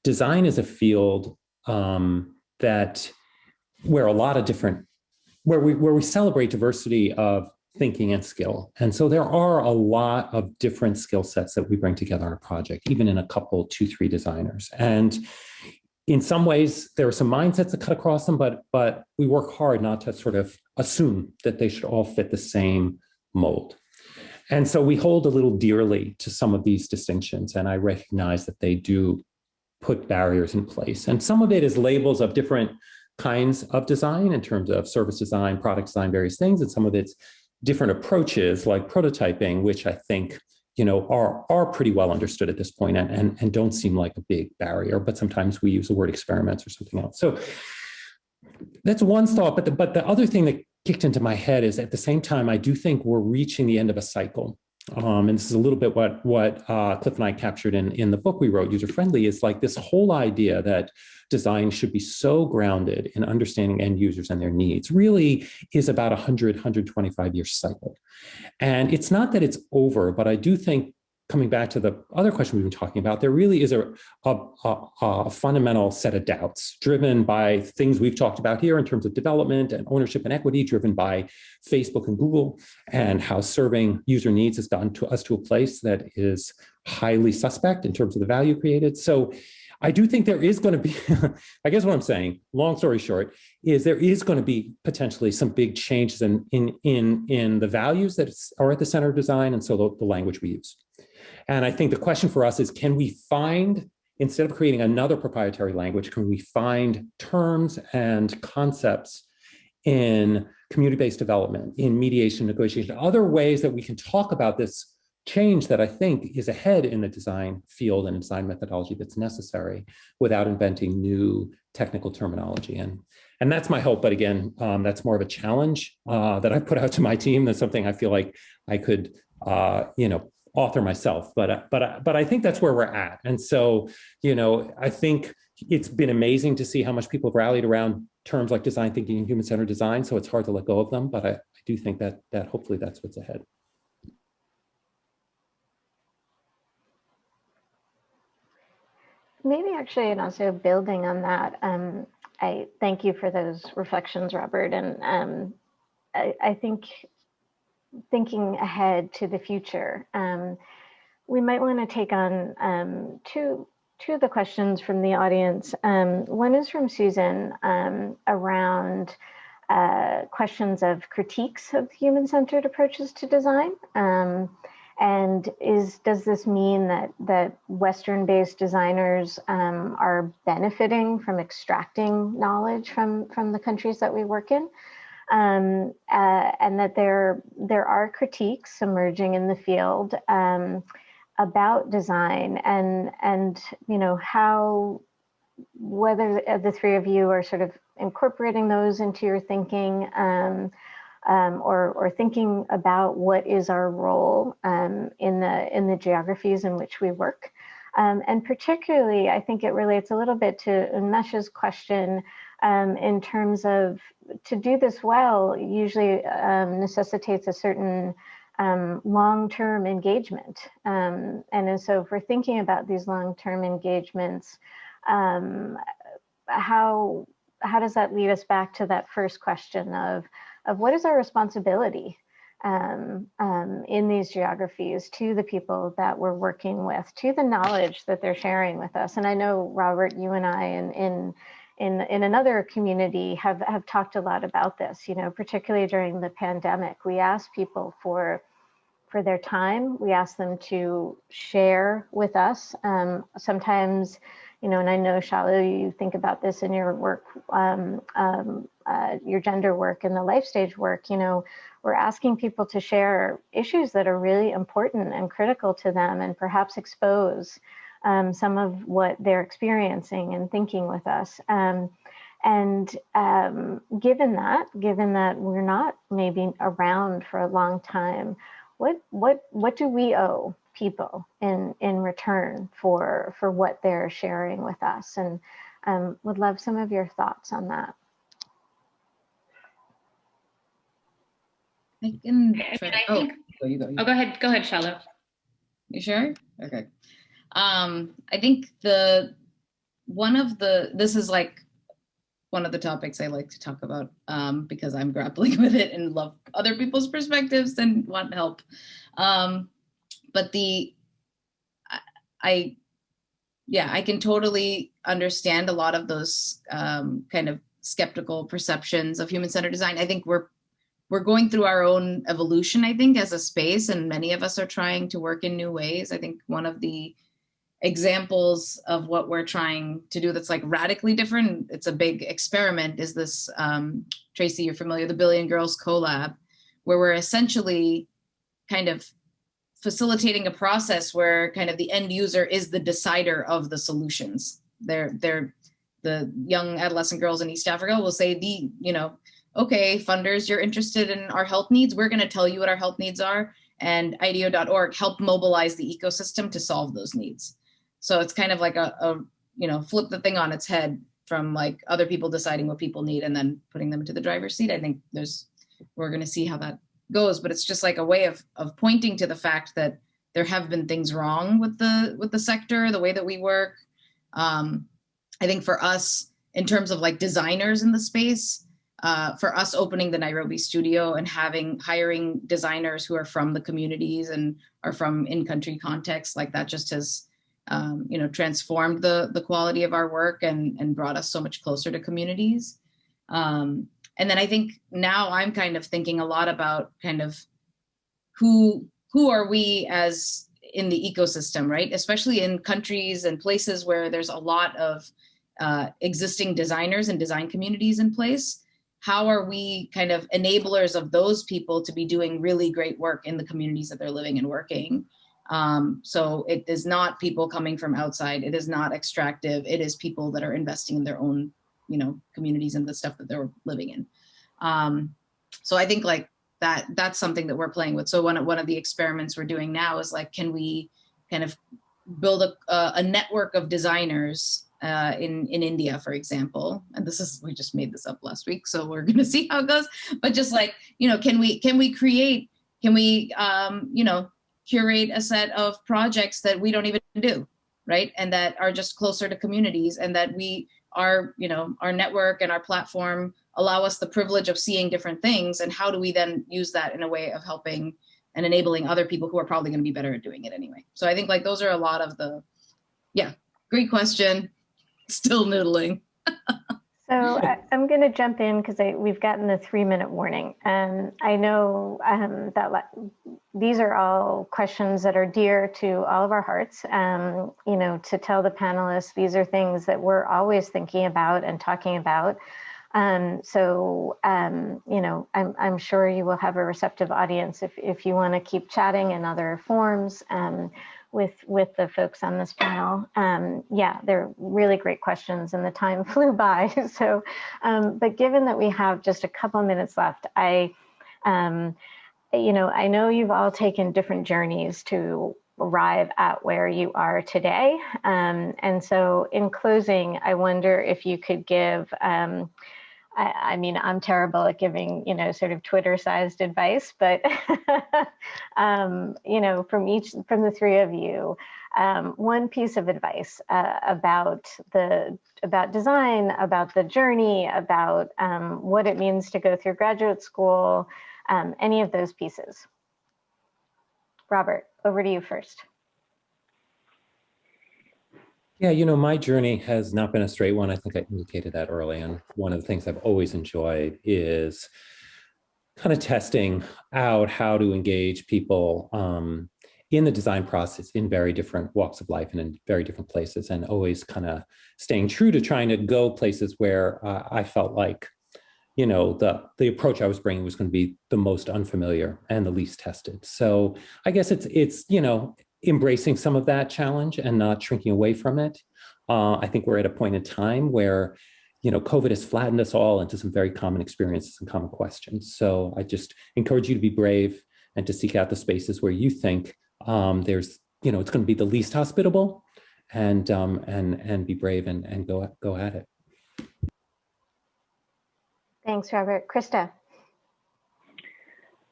design is a field that where a lot of different, where we celebrate diversity of thinking and skill. And so there are a lot of different skill sets that we bring together on a project, even in a couple, 2, 3 designers. And in some ways, there are some mindsets that cut across them, but we work hard not to sort of assume that they should all fit the same mold. And so we hold a little dearly to some of these distinctions, and I recognize that they do put barriers in place. And some of it is labels of different kinds of design in terms of service design, product design, various things, and some of it's different approaches like prototyping, which I think are pretty well understood at this point and don't seem like a big barrier, but sometimes we use the word experiments or something else. So that's one thought, but the other thing that kicked into my head is at the same time, I do think we're reaching the end of a cycle. And this is a little bit what Cliff and I captured in the book we wrote, User Friendly, is like this whole idea that design should be so grounded in understanding end users and their needs really is about 125 year cycle. And it's not that it's over, but I do think, coming back to the other question we've been talking about, there really is a fundamental set of doubts driven by things we've talked about here in terms of development and ownership and equity, driven by Facebook and Google, and how serving user needs has gotten to us to a place that is highly suspect in terms of the value created. So I do think there is going to be, I guess what I'm saying, long story short, is there is going to be potentially some big changes in the values that are at the center of design, and so the language we use. And I think the question for us is, can we find, instead of creating another proprietary language, can we find terms and concepts in community-based development, in mediation, negotiation, other ways that we can talk about this change that I think is ahead in the design field and design methodology that's necessary without inventing new technical terminology. And that's my hope. But again, that's more of a challenge that I put out to my team than something I feel like I could, author myself. But I think that's where we're at. And so, I think it's been amazing to see how much people have rallied around terms like design thinking and human-centered design. So it's hard to let go of them. But I do think that hopefully that's what's ahead. Maybe actually, and also building on that, I thank you for those reflections, Robert. And I think thinking ahead to the future, we might want to take on two of the questions from the audience. One is from Susan around questions of critiques of human-centered approaches to design. And does this mean that Western-based designers are benefiting from extracting knowledge from the countries that we work in? And that there are critiques emerging in the field about design and how, whether the three of you are sort of incorporating those into your thinking, or thinking about what is our role in the geographies in which we work. And particularly, I think it relates a little bit to Unmesh's question in terms of, to do this well usually necessitates a certain long-term engagement. And so if we're thinking about these long-term engagements, how does that lead us back to that first question of what is our responsibility in these geographies to the people that we're working with, to the knowledge that they're sharing with us? And I know, Robert, you and I in another community have talked a lot about this, particularly during the pandemic. We asked people for their time. We asked them to share with us. Sometimes, and I know, Shalu, you think about this in your work, your gender work and the life stage work, we're asking people to share issues that are really important and critical to them, and perhaps expose some of what they're experiencing and thinking with us. And given that we're not maybe around for a long time, what do we owe people in return for what they're sharing with us? And would love some of your thoughts on that. I can try. I think, you go. Go ahead, Shalu. You sure? Okay. I think this is like one of the topics I like to talk about because I'm grappling with it and love other people's perspectives and want help. But I can totally understand a lot of those kind of skeptical perceptions of human-centered design. I think we're going through our own evolution, I think, as a space, and many of us are trying to work in new ways. I think one of the examples of what we're trying to do that's like radically different, it's a big experiment, is this, Tracy, you're familiar, the Billion Girls Collab, where we're essentially kind of facilitating a process where kind of the end user is the decider of the solutions. They're the young adolescent girls in East Africa will say, okay, funders, you're interested in our health needs. We're going to tell you what our health needs are. And IDEO.org helped mobilize the ecosystem to solve those needs. So it's kind of like a flip the thing on its head from like other people deciding what people need and then putting them into the driver's seat. I think we're going to see how that goes, but it's just like a way of pointing to the fact that there have been things wrong with the sector, the way that we work. I think for us, in terms of like designers in the space, for us opening the Nairobi studio and hiring designers who are from the communities and are from in-country contexts, like that just has transformed the quality of our work and brought us so much closer to communities. And then I think now I'm kind of thinking a lot about kind of who are we as in the ecosystem, right? Especially in countries and places where there's a lot of existing designers and design communities in place. How are we kind of enablers of those people to be doing really great work in the communities that they're living and working? So it is not people coming from outside. It is not extractive. It is people that are investing in their own, communities and the stuff that they're living in. So I think like that's something that we're playing with. So one of the experiments we're doing now is like, can we kind of build a network of designers in India, for example, and we just made this up last week, so we're going to see how it goes. But just like, can we curate a set of projects that we don't even do, right? And that are just closer to communities, and that our network and our platform allow us the privilege of seeing different things. And how do we then use that in a way of helping and enabling other people who are probably going to be better at doing it anyway? So I think like those are a lot of great question. Still noodling. So I'm going to jump in because we've gotten the 3-minute warning. I know that these are all questions that are dear to all of our hearts. To tell the panelists, these are things that we're always thinking about and talking about. I'm sure you will have a receptive audience if you want to keep chatting in other forums with the folks on this panel. They're really great questions and the time flew by. So, but given that we have just a couple minutes left, I know you've all taken different journeys to arrive at where you are today. And so in closing, I wonder if you could give, I'm terrible at giving, sort of Twitter-sized advice, but, from the three of you, one piece of advice about design, about the journey, about what it means to go through graduate school, any of those pieces. Robert, over to you first. Yeah, my journey has not been a straight one. I think I indicated that early. And one of the things I've always enjoyed is kind of testing out how to engage people in the design process in very different walks of life and in very different places, and always kind of staying true to trying to go places where I felt like, you know, the approach I was bringing was going to be the most unfamiliar and the least tested. So I guess it's you know, embracing some of that challenge and not shrinking away from it. I think we're at a point in time where, you know, COVID has flattened us all into some very common experiences and common questions. So I just encourage you to be brave and to seek out the spaces where you think there's, you know, it's going to be the least hospitable, and be brave and go at it. Thanks, Robert. Krista.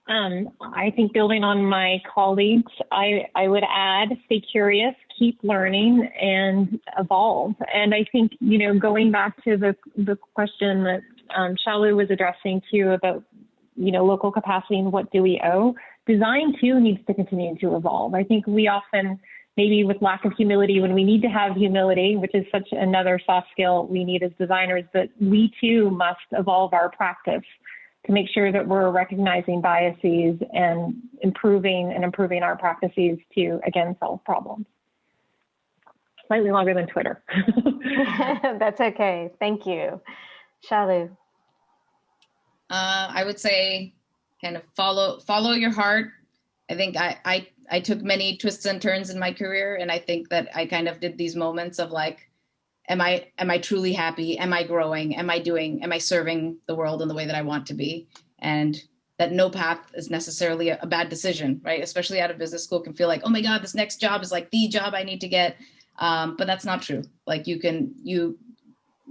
I think building on my colleagues, I would add, stay curious, keep learning, and evolve. And I think, you know, going back to the question that Shalu was addressing too about, you know, local capacity and what do we owe, design too needs to continue to evolve. I think we often, maybe with lack of humility, when we need to have humility, which is such another soft skill we need as designers, but we too must evolve our practice to make sure that we're recognizing biases and improving our practices to, again, solve problems. Slightly longer than Twitter. That's okay. Thank you. Shalu. I would say kind of follow your heart. I think I took many twists and turns in my career, and I think that I kind of did these moments of like, am I truly happy? Am I growing? Am I serving the world in the way that I want to be? And that no path is necessarily a bad decision, right? Especially out of business school, can feel like, oh my God, this next job is like the job I need to get. But that's not true. Like you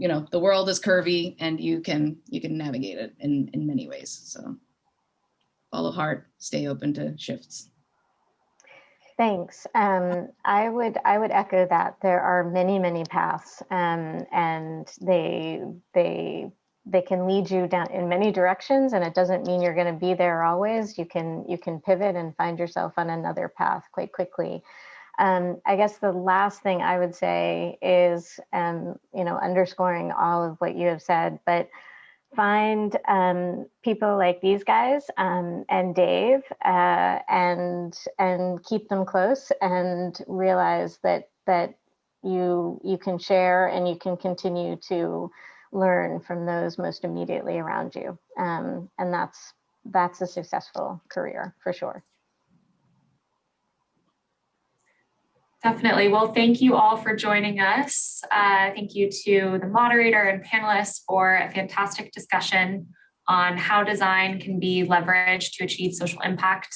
know, the world is curvy, and you can navigate it in many ways. So follow heart, stay open to shifts. Thanks. I would echo that. There are many paths, and they can lead you down in many directions, and it doesn't mean you're going to be there always. You can pivot and find yourself on another path quite quickly. I guess the last thing I would say is, you know, underscoring all of what you have said, but find people like these guys and Dave, and keep them close, and realize that you can share and you can continue to learn from those most immediately around you, and that's a successful career for sure. Definitely. Well, thank you all for joining us. Thank you to the moderator and panelists for a fantastic discussion on how design can be leveraged to achieve social impact.